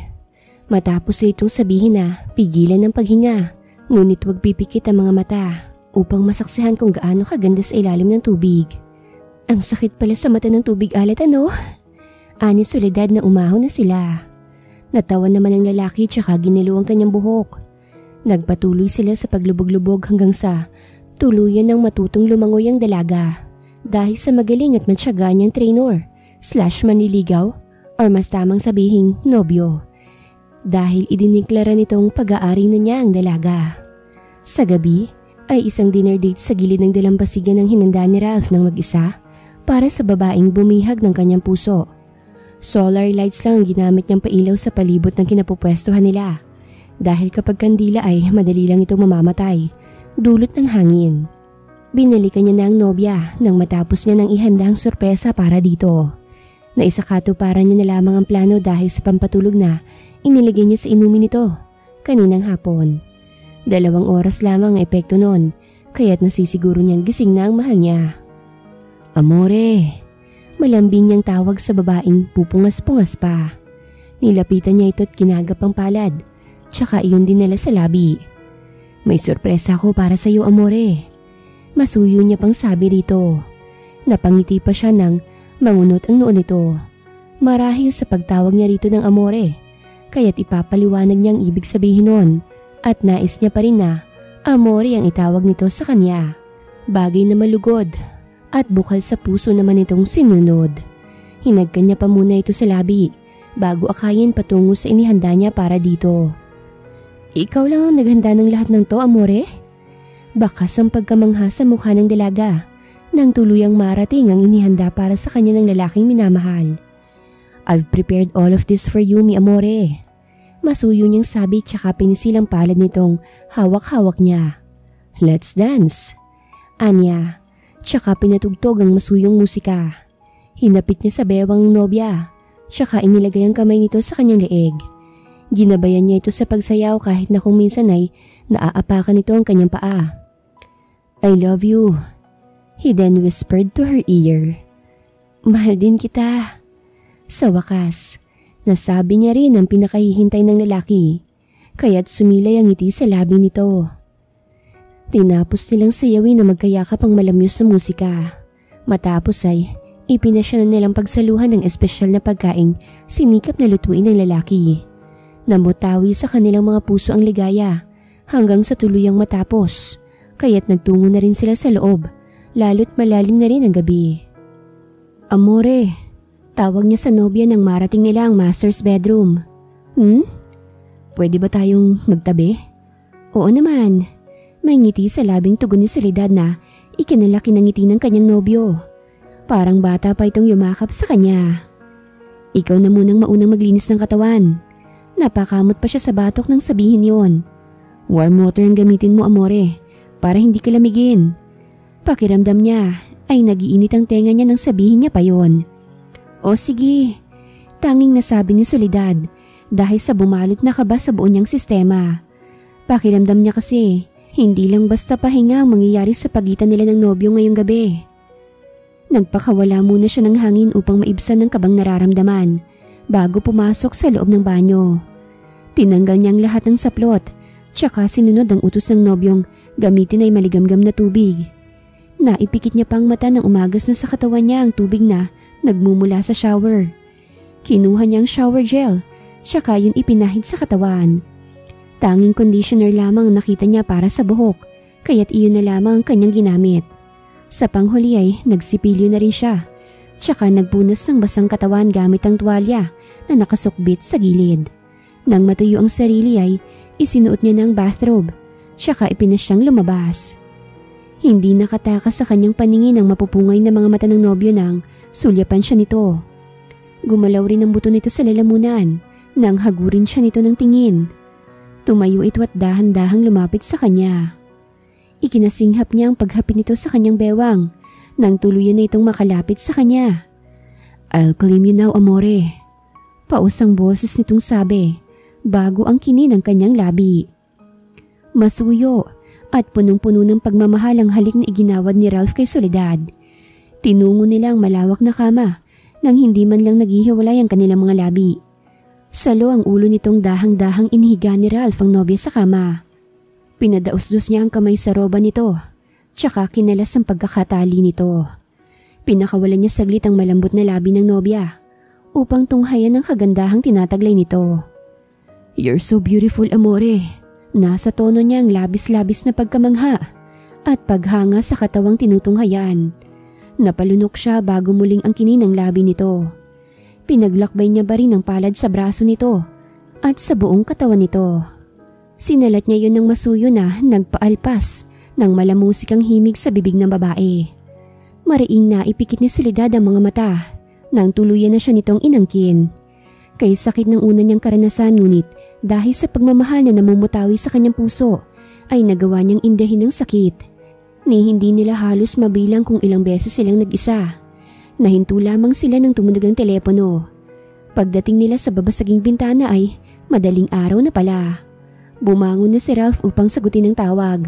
Matapos itong sabihin na pigilan ng paghinga, ngunit huwag pipikit ang mga mata upang masaksihan kung gaano kaganda sa ilalim ng tubig. Ang sakit pala sa mata ng tubig alat ano? Ani Soledad na umahon na sila. Natawa naman ang lalaki tsaka ginilo ang kanyang buhok. Nagpatuloy sila sa paglubog-lubog hanggang sa tuluyan ng matutong lumangoy ang dalaga dahil sa magaling at matyaga niyang trainer/manliligaw or mas tamang sabihing nobyo dahil idiniklara nitong pag-aari na niya ang dalaga. Sa gabi ay isang dinner date sa gilid ng dalampasigan ng hinanda ni Ralph ng mag-isa para sa babaeng bumihag ng kanyang puso. Solar lights lang ang ginamit niyang pailaw sa palibot ng kinapupwestuhan nila dahil kapag kandila ay madali lang itong mamamatay dulot ng hangin. Binalikan niya na ang nobya nang matapos niya nang ihanda ang sorpresa para dito. Naisakatuparan niya na lamang ang plano dahil sa pampatulog na inilagay niya sa inumin nito kaninang hapon. 2 oras lamang ang epekto nun kaya't nasisiguro niyang gising na ang mahal niya. Amore, malambing niyang tawag sa babaeng pupungas-pungas pa. Nilapitan niya ito at kinagap ang palad, tsaka iyon dinala sa labi. May sorpresa ako para sa iyo, amore. Masuyo niya pang sabi rito. Napangiti pa siya nang mangunot ang noo nito. Marahil sa pagtawag niya rito ng amore, kaya't ipapaliwanag niya ang ibig sabihin nun at nais niya pa rin na amore ang itawag nito sa kanya. Bagay na malugod. At bukal sa puso naman itong sinunod. Hinagkan niya pa muna ito sa labi bago akayin patungo sa inihanda niya para dito. Ikaw lang ang naghanda ng lahat ng to, amore? Bakas ang pagkamangha sa mukha ng dalaga nang tuluyang marating ang inihanda para sa kanya ng lalaking minamahal. I've prepared all of this for you, mi amore. Masuyo niyang sabi tsaka pinisilang palad nitong hawak-hawak niya. Let's dance. Anya. Tsaka pinatugtog ang masuyong musika. Hinapit niya sa bewang nobya, tsaka inilagay ang kamay nito sa kanyang leeg. Ginabayan niya ito sa pagsayaw kahit na kung minsan ay naaapakan nito ang kanyang paa. I love you, he then whispered to her ear. Mahal din kita. Sa wakas, nasabi niya rin ang pinakahihintay ng lalaki, kaya't sumilay ang ngiti sa labi nito. Tinapos nilang sayawin na magkayakap ang malamyos na musika. Matapos ay ipinasya na nilang pagsaluhan ng espesyal na pagkaing sinikap na lutuin ng lalaki. Namutawi sa kanilang mga puso ang ligaya hanggang sa tuluyang matapos, kaya't nagtungo na rin sila sa loob, lalo't malalim na rin ang gabi. Amore, tawag niya sa nobya nang marating nila ang master's bedroom. Pwede ba tayong magtabi? Oo naman. May ngiti sa labing tugon ni Soledad na ikinalaki ng ngiti ng kanyang nobyo. Parang bata pa itong yumakap sa kanya. Ikaw na munang maunang maglinis ng katawan. Napakamot pa siya sa batok nang sabihin yon. Warm water ang gamitin mo, amore, para hindi ka lamigin. Pakiramdam niya ay nagiinit ang tenga niya nang sabihin niya pa yon. O sige, tanging nasabi ni Soledad dahil sa bumalot na kaba sa buo niyang sistema. Pakiramdam niya kasi hindi lang basta pahinga ang mangyayari sa pagitan nila ng nobyo ngayong gabi. Nagpakawala muna siya ng hangin upang maibsan ang kabang nararamdaman bago pumasok sa loob ng banyo. Tinanggal niya ang lahat ng saplot, tsaka sinunod ang utos ng nobyong gamitin ay maligamgam na tubig. Naipikit niya pang mata nang umagas na sa katawan niya ang tubig na nagmumula sa shower. Kinuha niya ang shower gel, tsaka yun ipinahid sa katawan. Tanging conditioner lamang ang nakita niya para sa buhok, kaya't iyon na lamang ang kanyang ginamit. Sa panghuli ay nagsipilyo na rin siya, tsaka nagpunas ng basang katawan gamit ang tuwalya na nakasukbit sa gilid. Nang matuyo ang sarili ay isinuot niya ng bathrobe, tsaka ipinas siyang lumabas. Hindi nakatakas sa kanyang paningin ang mapupungay na mga mata ng nobyo nang sulyapan siya nito. Gumalaw rin ang buto nito sa lalamunan nang hagurin siya nito ng tingin. Tumayo ito at dahan-dahang lumapit sa kanya. Ikinasinghap niya ang paghapit nito sa kanyang bewang nang tuluyan na itong makalapit sa kanya. I'll claim you now, amore. Pausang boses nitong sabi bago ang kinin ng kanyang labi. Masuyo at punong-puno ng pagmamahal ang halik na iginawad ni Ralph kay Soledad. Tinungo nila ang malawak na kama nang hindi man lang naghihiwalay ang kanilang mga labi. Salo ang ulo nitong dahang-dahang inihiga ni Ralph ang nobya sa kama. Pinadausdos niya ang kamay sa roba nito, tsaka kinalas ang pagkakatali nito. Pinakawalan niya saglit ang malambot na labi ng nobya upang tunghayan ang kagandahang tinataglay nito. You're so beautiful, amore. Nasa tono niya ang labis-labis na pagkamangha at paghanga sa katawang tinutunghayan. Napalunok siya bago muling angkinin ang labi nito. Pinaglakbay niya ba rin ang palad sa braso nito at sa buong katawan nito. Sinalat niya yun ng masuyo na nagpaalpas nang malamusik ang himig sa bibig ng babae. Mariing na ipikit ni Soledad ang mga mata nang tuluyan na siya nitong inangkin. Kay sakit ng una niyang karanasan ngunit dahil sa pagmamahal na namumutawi sa kanyang puso ay nagawa niyang indahin ng sakit. Ni hindi nila halos mabilang kung ilang beses silang nag-isa. Nahinto lamang sila nang tumunog ang telepono. Pagdating nila sa babasaging bintana ay madaling araw na pala. Bumangon na si Ralph upang sagutin ang tawag.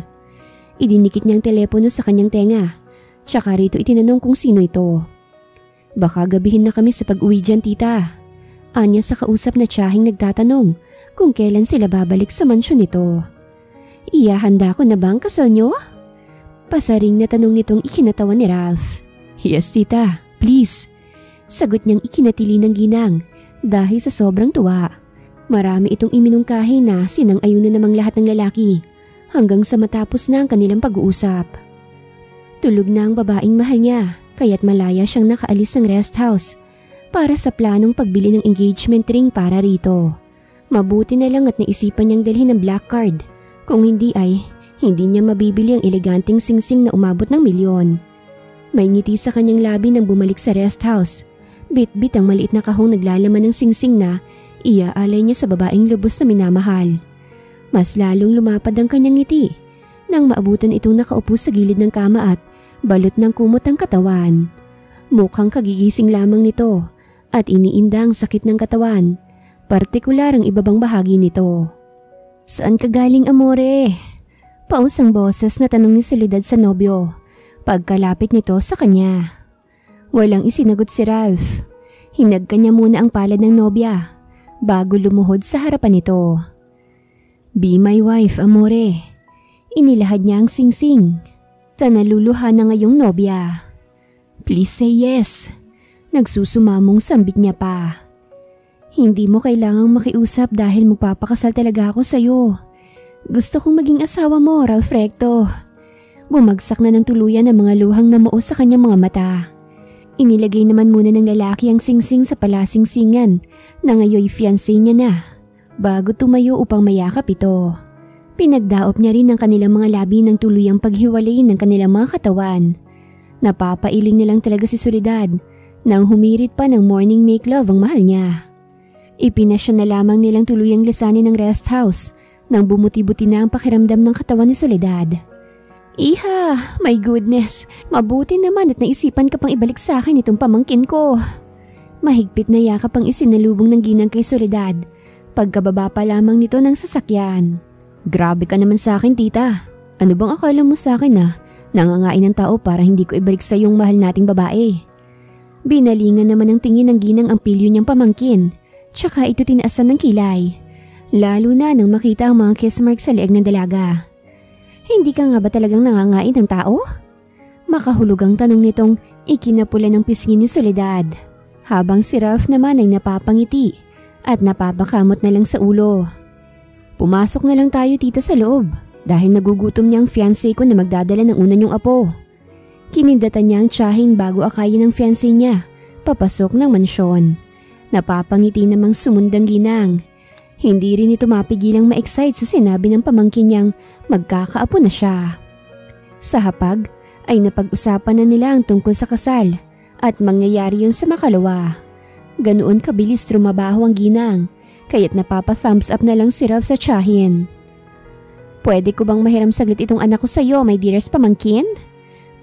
Idinikit niya ang telepono sa kanyang tenga, tsaka rito itinanong kung sino ito. Baka gabihin na kami sa pag-uwi dyan, tita. Anya sa kausap na tiyahing nagtatanong kung kailan sila babalik sa mansyon nito. Iyahanda ko na ba ang kasal niyo? Pasaring na tanong nitong ikinatawan ni Ralph. Yes, tita. Please. Sagot niyang ikinatili ng ginang dahil sa sobrang tuwa. Marami itong iminungkahi na sinang-ayunan namang lahat ng lalaki hanggang sa matapos na ang kanilang pag-uusap. Tulog na ang babaeng mahal niya kaya't malaya siyang nakaalis ng rest house para sa planong pagbili ng engagement ring para rito. Mabuti na lang at naisipan niyang dalhin ng black card. Kung hindi ay hindi niya mabibili ang eleganteng singsing na umabot ng milyon. May ngiti sa kanyang labi nang bumalik sa rest house. Bit-bit ang maliit na kahong naglalaman ng singsing na iaalay niya sa babaeng lubos na minamahal. Mas lalong lumapad ang kanyang ngiti nang maabutan itong nakaupo sa gilid ng kama at balot ng kumot ang katawan. Mukhang kagigising lamang nito at iniinda ang sakit ng katawan, partikular ang ibabang bahagi nito. Saan ka galing, amore? Pausang boses na tanong ni Soledad sa nobyo pagkalapit nito sa kanya. Walang isinagot si Ralph. Hinagka niya muna ang palad ng nobya bago lumuhod sa harapan nito. Be my wife, amore. Inilahad niya ang singsing sa naluluha na ngayong nobya. Please say yes. Nagsusumamong sambit niya pa. Hindi mo kailangang makiusap dahil magpapakasal talaga ako sa'yo. Gusto kong maging asawa mo, Ralph Recto. Bumagsak na ng tuluyan ang mga luhang namuo sa kanyang mga mata. Inilagay naman muna ng lalaki ang singsing sa palasingsingan na ngayoy fiancé niya na bago tumayo upang mayakap ito. Pinagdaop niya rin ang kanilang mga labi ng tuluyang paghiwalayin ng kanilang mga katawan. Napapailing na lang talaga si Soledad nang humirit pa ng morning make love ang mahal niya. Ipinasya na lamang nilang tuluyang lisanin ng rest house nang bumuti-buti na ang pakiramdam ng katawan ni Soledad. Iha, my goodness, mabuti naman at naisipan ka pang ibalik sa akin itong pamangkin ko. Mahigpit na yakap ang isinalubong ng ginang kay Soledad pagkababa pa lamang nito ng sasakyan. Grabe ka naman sa akin, tita. Ano bang akala mo sa akin na nangangain ng tao para hindi ko ibalik sa iyong mahal nating babae? Binalingan naman ng tingin ng ginang ang pilyo niyang pamangkin, tsaka ito tinaasan ng kilay. Lalo na nang makita ang mga kiss mark sa leeg ng dalaga. Hindi ka nga ba talagang nangangain ng tao? Makahulugang tanong nitong ikinapula ng pisngi ni Soledad. Habang si Ralph naman ay napapangiti at napapakamot na lang sa ulo. Pumasok na lang tayo tita sa loob dahil nagugutom niya ang fiancé ko na magdadala ng una niyong apo. Kinindatan niya ang tiyahin bago akayin ng fiancé niya papasok ng mansyon. Napapangiti namang sumundang ginang. Hindi rin ito mapigilang ma-excite sa sinabi ng pamangkin niyang magkakaapo na siya. Sa hapag ay napag-usapan na nila ang tungkol sa kasal at mangyayari yun sa makalawa. Ganoon kabilis trumabaho ang ginang kaya't napapa-thumbs up na lang si Ralph sa tiyahin. Pwede ko bang mahiram saglit itong anak ko sa iyo, my dearest pamangkin?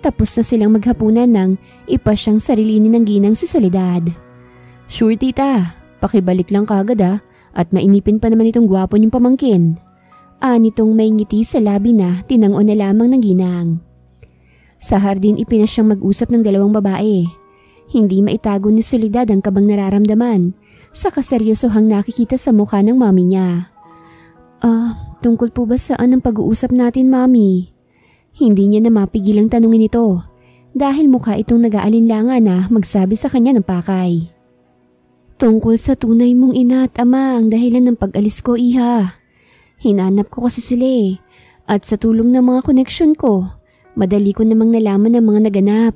Tapos na silang maghapunan nang ipasyang sarilinin ng ginang si Soledad. Sure tita, pakibalik lang kagad at mainipin pa naman itong gwapo niyong pamangkin. Nitong may ngiti sa labi na tinangon na lamang ng ginang. Sa hardin ipinasyang mag-usap ng dalawang babae. Hindi maitago ni Soledad ang kabang nararamdaman sa kaseryosohang nakikita sa mukha ng mami niya. Tungkol po ba saan ang pag-uusap natin, mami? Hindi niya na mapigilang tanungin ito dahil mukha itong nag-aalinlangan na magsabi sa kanya ng pakay. Tungkol sa tunay mong ina at ama ang dahilan ng pag-alis ko, iha. Hinanap ko kasi sila at sa tulong ng mga koneksyon ko, madali ko namang nalaman ang mga naganap.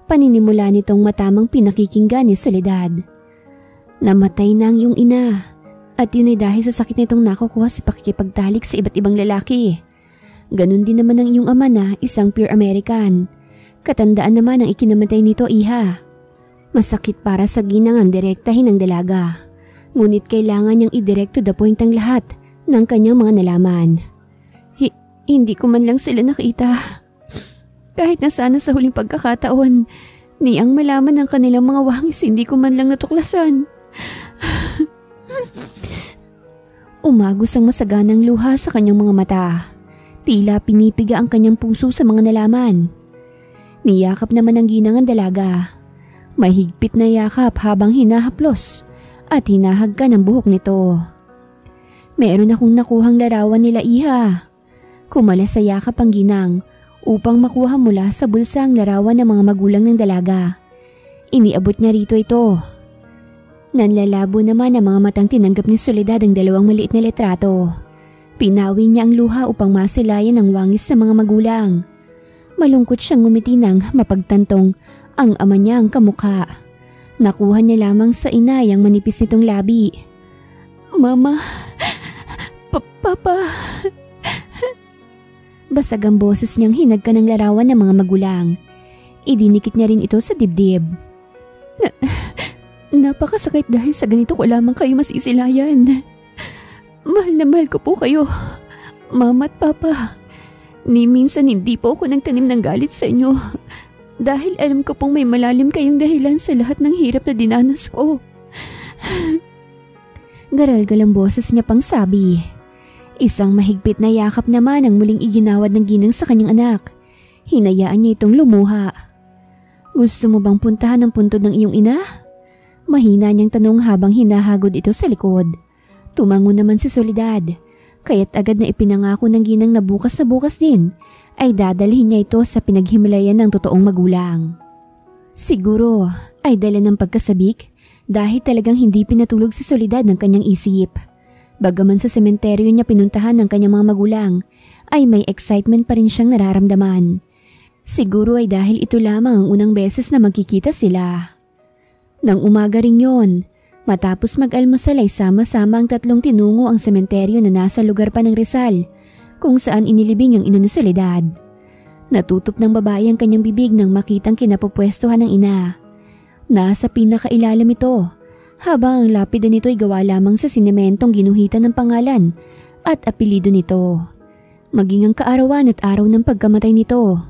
Paninimula nitong matamang pinakikinggan ni Soledad. Namatay na ang iyong ina at yun ay dahil sa sakit nitong nakukuha sa pakikipagtalik sa iba't ibang lalaki. Ganun din naman ang iyong ama na isang pure American. Katandaan naman ang ikinamatay nito, iha. Masakit para sa ginang ang direktahin ng dalaga. Ngunit kailangan niyang i-direct to the point ang lahat ng kanyang mga nalaman. Hindi ko man lang sila nakita. Kahit na sana sa huling pagkakataon, niyang malaman ang kanilang mga wangis, hindi ko man lang natuklasan. Umagos ang masaganang luha sa kanyang mga mata. Tila pinipiga ang kanyang puso sa mga nalaman. Niyakap naman ang ginang ang dalaga. May higpit na yakap habang hinahaplos at hinahagkan ang buhok nito. Meron akong nakuhang larawan nila, iha. Kumala sa yakap ang ginang upang makuha mula sa bulsa ang larawan ng mga magulang ng dalaga. Iniabot niya rito ito. Nanlalabo naman ang mga matang tinanggap ni Soledad ang dalawang maliit na letrato. Pinawi niya ang luha upang masilayan ang wangis sa mga magulang. Malungkot siyang ngumiti nang mapagtantong ang ama niya ang kamukha. Nakuha niya lamang sa inay ang manipis nitong labi. Mama, Papa. Basag ang boses niyang hinagka ng larawan ng mga magulang. Idinikit niya rin ito sa dibdib. Napakasakit dahil sa ganito ko lamang kayo masisilayan. Mahal na mahal ko po kayo, Mama at Papa. Ni minsan hindi po ako nagtanim ng galit sa inyo. Dahil alam ko pong may malalim kayong dahilan sa lahat ng hirap na dinanas ko. Garal-gal ang boses niya pang sabi. Isang mahigpit na yakap naman ang muling iginawad ng ginang sa kanyang anak. Hinayaan niya itong lumuha. Gusto mo bang puntahan ang puntod ng iyong ina? Mahina niyang tanong habang hinahagod ito sa likod. Tumango naman si Soledad. Kaya't agad na ipinangako ng ginang na bukas din ay dadalhin niya ito sa pinaghimalayan ng totoong magulang. Siguro ay dala ng pagkasabik dahil talagang hindi pinatulog si Soledad ng kanyang isip. Bagaman sa sementeryo niya pinuntahan ng kanyang mga magulang, ay may excitement pa rin siyang nararamdaman. Siguro ay dahil ito lamang ang unang beses na magkikita sila. Nang umaga rin yon, matapos mag-almusal ay sama-sama ang tatlong tinungo ang sementeryo na nasa lugar pa ng Rizal kung saan inilibing ang ina ni Soledad. Natutop ng babae ang kanyang bibig nang makitang kinapupwestuhan ng ina. Nasa pinakailalim ito, habang ang lapida nito ay gawa lamang sa sinementong ginuhitan ng pangalan at apelido nito. Maging ang kaarawan at araw ng pagkamatay nito,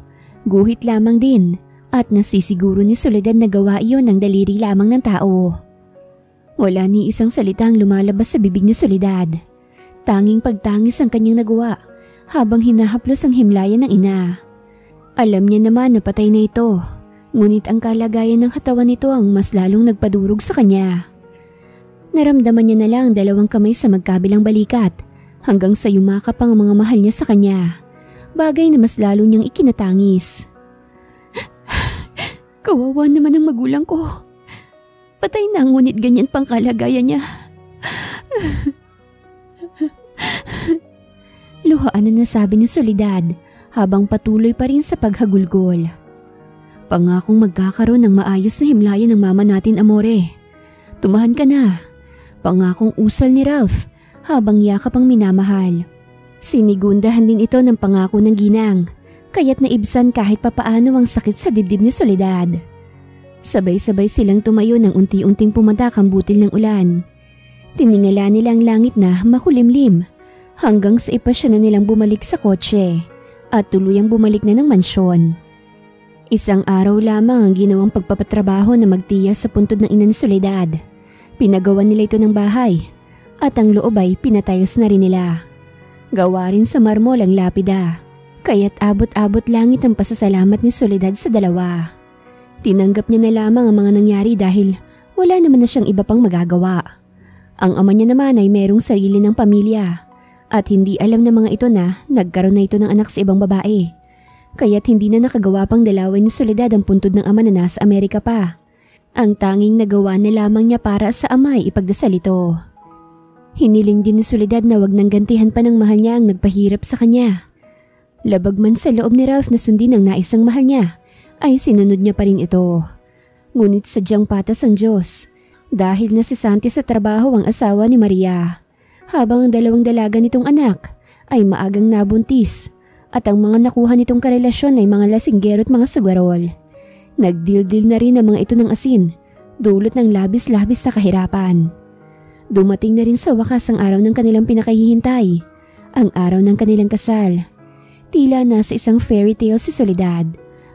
guhit lamang din at nasisiguro ni Soledad na gawa iyon ng daliri lamang ng tao. Wala ni isang salitang lumalabas sa bibig ni Soledad. Tanging pagtangis ang kanyang nagawa habang hinahaplos ang himlayan ng ina. Alam niya naman na patay na ito, ngunit ang kalagayan ng katawan nito ang mas lalong nagpadurog sa kanya. Naramdaman niya na lang 2 kamay sa magkabilang balikat hanggang sa yumakap ang mga mahal niya sa kanya, bagay na mas lalo niyang ikinatangis. Kawawa naman ang magulang ko. Patay na ngunit ganyan pang kalagayan niya. Luhaan na nasabi ni Soledad habang patuloy pa rin sa paghagulgol. Pangakong magkakaroon ng maayos na himlayan ng mama natin, Amore. Tumahan ka na. Pangakong usal ni Ralph habang yakap ang minamahal. Sinigundahan din ito ng pangako ng ginang, kaya't naibsan kahit papaano ang sakit sa dibdib ni Soledad. Sabay-sabay silang tumayo nang unti-unting pumatak ang butil ng ulan. Tiningala nila ang langit na makulimlim hanggang sa ipasya na nilang bumalik sa kotse at tuluyang bumalik na ng mansyon. Isang araw lamang ang ginawang pagpapatrabaho na magtiyas sa puntod ng ina ni Soledad. Pinagawan nila ito ng bahay at ang loob ay pinatayos na rin nila. Gawa rin sa marmol ang lapida, kaya't abot-abot langit ang pasasalamat ni Soledad sa dalawa. Tinanggap niya na lamang ang mga nangyari dahil wala naman na siyang iba pang magagawa. Ang ama niya naman ay merong sarili ng pamilya at hindi alam ng mga ito na nagkaroon na ito ng anak sa ibang babae. Kaya't hindi na nakagawa pang dalawin ni Soledad ang puntod ng ama na nasa Amerika pa. Ang tanging nagawa na lamang niya para sa ama ay ipagdasal ito. Hiniling din ni Soledad na wag nang gantihan pa ng mahal niya ang nagpahirap sa kanya. Labag man sa loob ni Ralph na sundin ang naisang mahal niya, ay sinunod niya pa rin ito. Ngunit sadyang patas ang Diyos dahil na si Santi sa trabaho ang asawa ni Maria, habang ang 2 dalaga nitong anak ay maagang nabuntis at ang mga nakuha nitong karelasyon ay mga lasinggero at mga sugarol. Nagdildil na rin ang mga ito ng asin, dulot ng labis-labis sa kahirapan. Dumating na rin sa wakas ang araw ng kanilang pinakahihintay, ang araw ng kanilang kasal. Tila nasa isang fairy tale si Soledad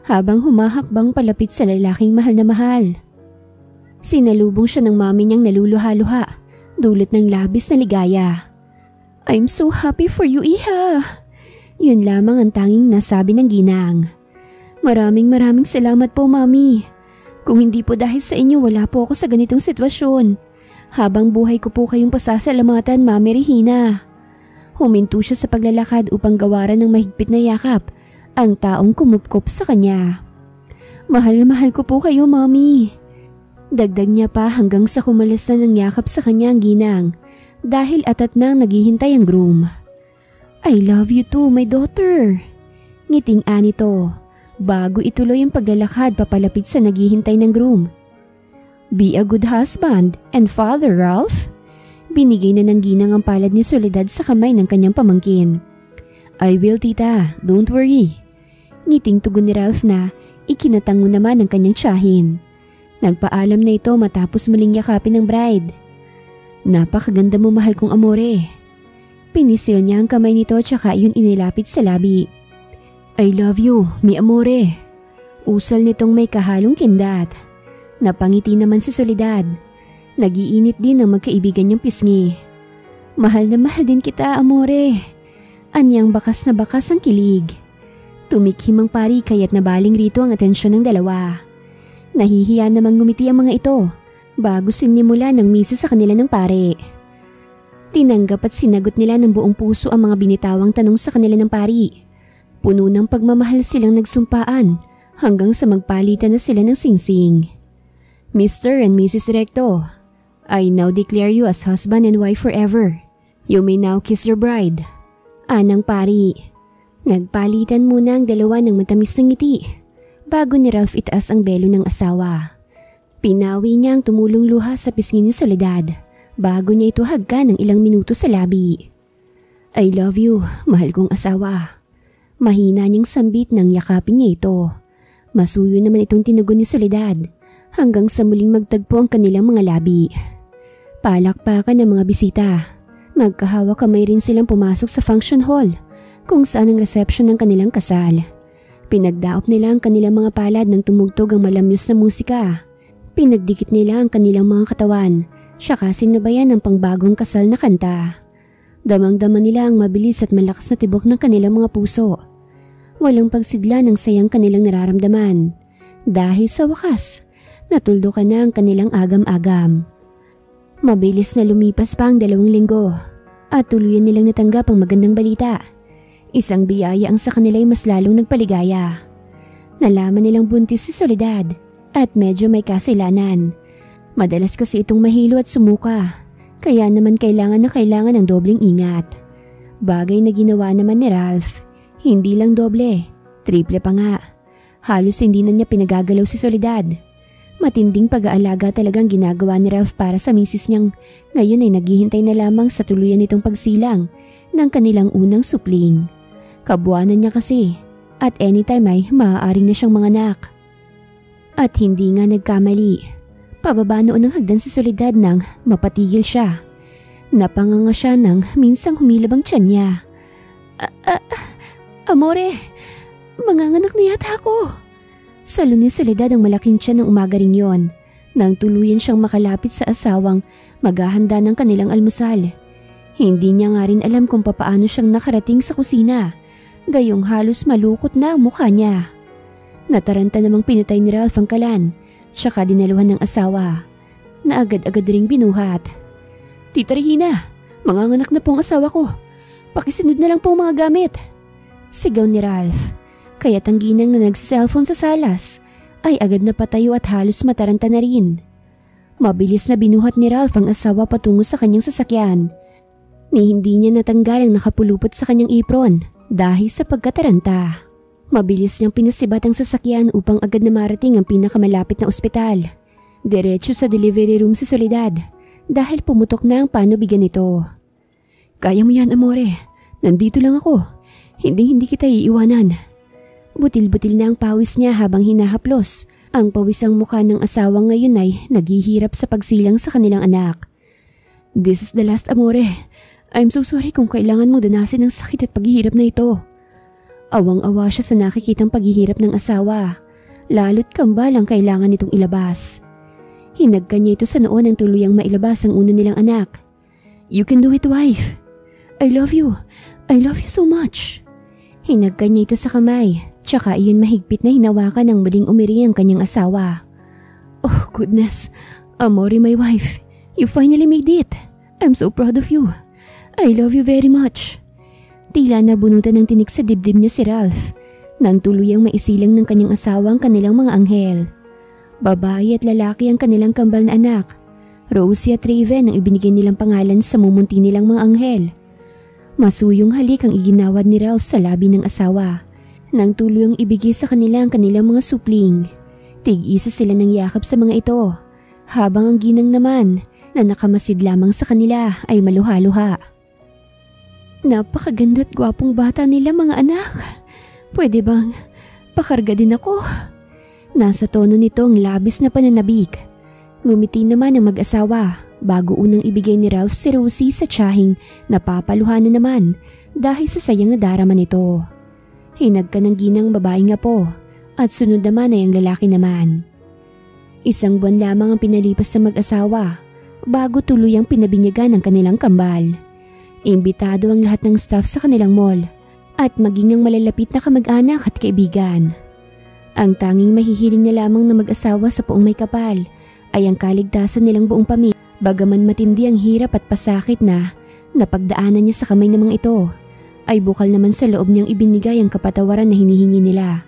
habang humahakbang palapit sa lalaking mahal na mahal. Sinalubong siya ng mami niyang naluluha-luha, dulot ng labis na ligaya. "I'm so happy for you, Iha!" Yun lamang ang tanging nasabi ng ginang. Maraming salamat po, Mami. Kung hindi po dahil sa inyo, wala po ako sa ganitong sitwasyon. Habang buhay ko po kayong pasasalamatan, Mami Regina." Huminto siya sa paglalakad upang gawaran ng mahigpit na yakap ang taong kumupkop sa kanya. Mahal ko po kayo, Mami." Dagdag niya pa hanggang sa kumalas na ng yakap sa kanya ang ginang dahil atat nang naghihintay ang groom. "I love you too, my daughter." Ngiting-an nito bago ituloy ang paglalakad papalapit sa naghihintay ng groom. "Be a good husband and father, Ralph." Binigay na ng ginang ang palad ni Soledad sa kamay ng kanyang pamangkin. "I will, tita. Don't worry." Ngiting tugon ni Ralph na ikinatango naman ang kanyang tiyahin. Nagpaalam na ito matapos muling yakapin ng bride. "Napakaganda mo, mahal kong Amore." Pinisil niya ang kamay nito tsaka yun inilapit sa labi. "I love you, mi Amore." Usal nitong may kahalong kindat. Napangiti naman si Soledad. Nagiinit din ang magkaibigan niyang pisngi. "Mahal na mahal din kita, Amore." Anyang bakas na bakas ang kilig. Tumikhim ang pari kaya't nabaling rito ang atensyon ng dalawa. Nahihiya namang ngumiti ang mga ito bago sinimula ng misa sa kanila ng pare. Tinanggap at sinagot nila ng buong puso ang mga binitawang tanong sa kanila ng pari. Puno ng pagmamahal silang nagsumpaan hanggang sa magpalitan na sila ng singsing. "Mr. and Mrs. Recto, I now declare you as husband and wife forever. You may now kiss your bride." Anang pari. Nagpalitan muna ang dalawa ng matamis na ngiti bago ni Ralph itaas ang belo ng asawa. Pinawi niya ang tumulong luha sa pisngi ni Soledad bago niya ito hagkan ng ilang minuto sa labi. I love you, mahal kong asawa. Mahina niyang sambit nang yakapin niya ito. Masuyo naman itong tinugon ni Soledad hanggang sa muling magtagpo ang kanilang mga labi. Palakpakan ng mga bisita. Magkahawa kamay rin silang pumasok sa function hall kung saan ang reception ng kanilang kasal. Pinagdaop nila ang kanilang mga palad nang tumugtog ang malamyos na musika. Pinagdikit nila ang kanilang mga katawan, saka sinabayan ng pangbagong kasal na kanta. Damang-dama nila ang mabilis at malakas na tibok ng kanilang mga puso. Walang pagsidla ng sayang kanilang nararamdaman. Dahil sa wakas, natuldukan na ang kanilang agam-agam. Mabilis na lumipas pa ang 2 linggo at tuluyan nilang natanggap ang magandang balita. Isang biyaya ang sa kanila ay mas lalong nagpaligaya. Nalaman nilang buntis si Soledad at medyo may kasilanan. Madalas kasi itong mahilo at sumuka, kaya naman kailangan ng dobling ingat. Bagay na ginawa naman ni Ralph, hindi lang doble, triple pa nga. Halos hindi na niya pinagagalaw si Soledad. Matinding pag-aalaga talagang ginagawa ni Ralph para sa misis niyang ngayon ay naghihintay na lamang sa tuluyan nitong pagsilang ng kanilang unang supling. Kabuanan niya kasi at anytime ay maaaring na siyang manganak. At hindi nga nagkamali. Pababa noon ng hagdan si Soledad nang mapatigil siya. Napanganga siya nang minsang humilab ang tiyan niya. Amore, manganganak na yata ako. Salo ni Soledad ang malaking tiyan ng umaga rin yon, nang tuluyan siyang makalapit sa asawang maghahanda ng kanilang almusal. Hindi niya nga rin alam kung papaano siyang nakarating sa kusina, gayong halos malukot na ang mukha niya. Nataranta namang pinatay ni Ralph ang kalan, tsaka dinaluhan ng asawa, na agad-agad ring binuhat. Tita Regina, manganganak na po ang asawa ko. Pakisunod na lang po ang mga gamit. Sigaw ni Ralph, kaya tangginang na nagsiselfone sa salas, ay agad na patayo at halos mataranta na rin. Mabilis na binuhat ni Ralph ang asawa patungo sa kanyang sasakyan. Ni hindi niya natanggal ang nakapulupot sa kanyang apron dahil sa pagkataranta. Mabilis niyang pinasibat ang sasakyan upang agad na marating ang pinakamalapit na ospital. Diretso sa delivery room si Soledad dahil pumutok na ang panubigan nito. Kaya mo yan, amore. Nandito lang ako. Hindi kita iiwanan. Butil-butil na ang pawis niya habang hinahaplos. Ang pawisang mukha ng asawa ngayon ay naghihirap sa pagsilang sa kanilang anak. This is the last, amore. I'm so sorry kung kailangan mo danasin ang sakit at paghihirap na ito. Awang-awa siya sa nakikitang paghihirap ng asawa, lalo't kambal ang kailangan nitong ilabas. Hinagkan niya ito sa noon ang tuluyang mailabas ang una nilang anak. You can do it, wife. I love you. I love you so much. Hinagkan niya ito sa kamay, tsaka iyon mahigpit na hinawakan ng muling umiri ang kanyang asawa. Oh goodness, amore my wife, you finally made it. I'm so proud of you. I love you very much. Tila nabunutan ng tinik sa dibdib niya si Ralph nang tuluyang maisilang ng kanyang asawa ang kanilang mga anghel. Babae at lalaki ang kanilang kambal na anak. Rosie at Raven ang ibinigay nilang pangalan sa mumunti nilang mga anghel. Masuyong halik ang iginawad ni Ralph sa labi ng asawa nang tuluyang ibigay sa kanila ang kanilang mga supling. Tig-isa sila ng yakap sa mga ito, habang ang ginang naman na nakamasid lamang sa kanila ay maluha-luha. Napakaganda at gwapong bata nila, mga anak. Pwede bang pakarga din ako? Nasa tono nito ang labis na pananabik. Ngumiti naman ang mag-asawa bago unang ibigay ni Ralph si Rosie sa tiyahing napapaluhan na naman dahil sa sayang na darama nito. Hinagka ng ginang babae nga po at sunod naman ay ang lalaki naman. 1 buwan lamang ang pinalipas sa mag-asawa bago tuluyang pinabinyagan ang kanilang kambal. Imbitado ang lahat ng staff sa kanilang mall at maging ang malalapit na kamag-anak at kaibigan. Ang tanging mahihiling na lamang na mag-asawa sa poong may kapal ay ang kaligtasan nilang buong pamilya. Bagaman matindi ang hirap at pasakit na napagdaanan niya sa kamay ng mga ito, ay bukal naman sa loob niyang ibinigay ang kapatawaran na hinihingi nila.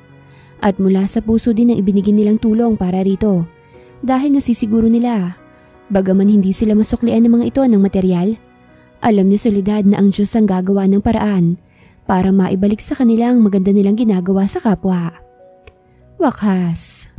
At mula sa puso din ang ibinigay nilang tulong para rito dahil nasisiguro nila, bagaman hindi sila masuklian ng mga ito ng material, alam ni Soledad na ang Diyos ang gagawa ng paraan para maibalik sa kanila ang maganda nilang ginagawa sa kapwa. Wakas.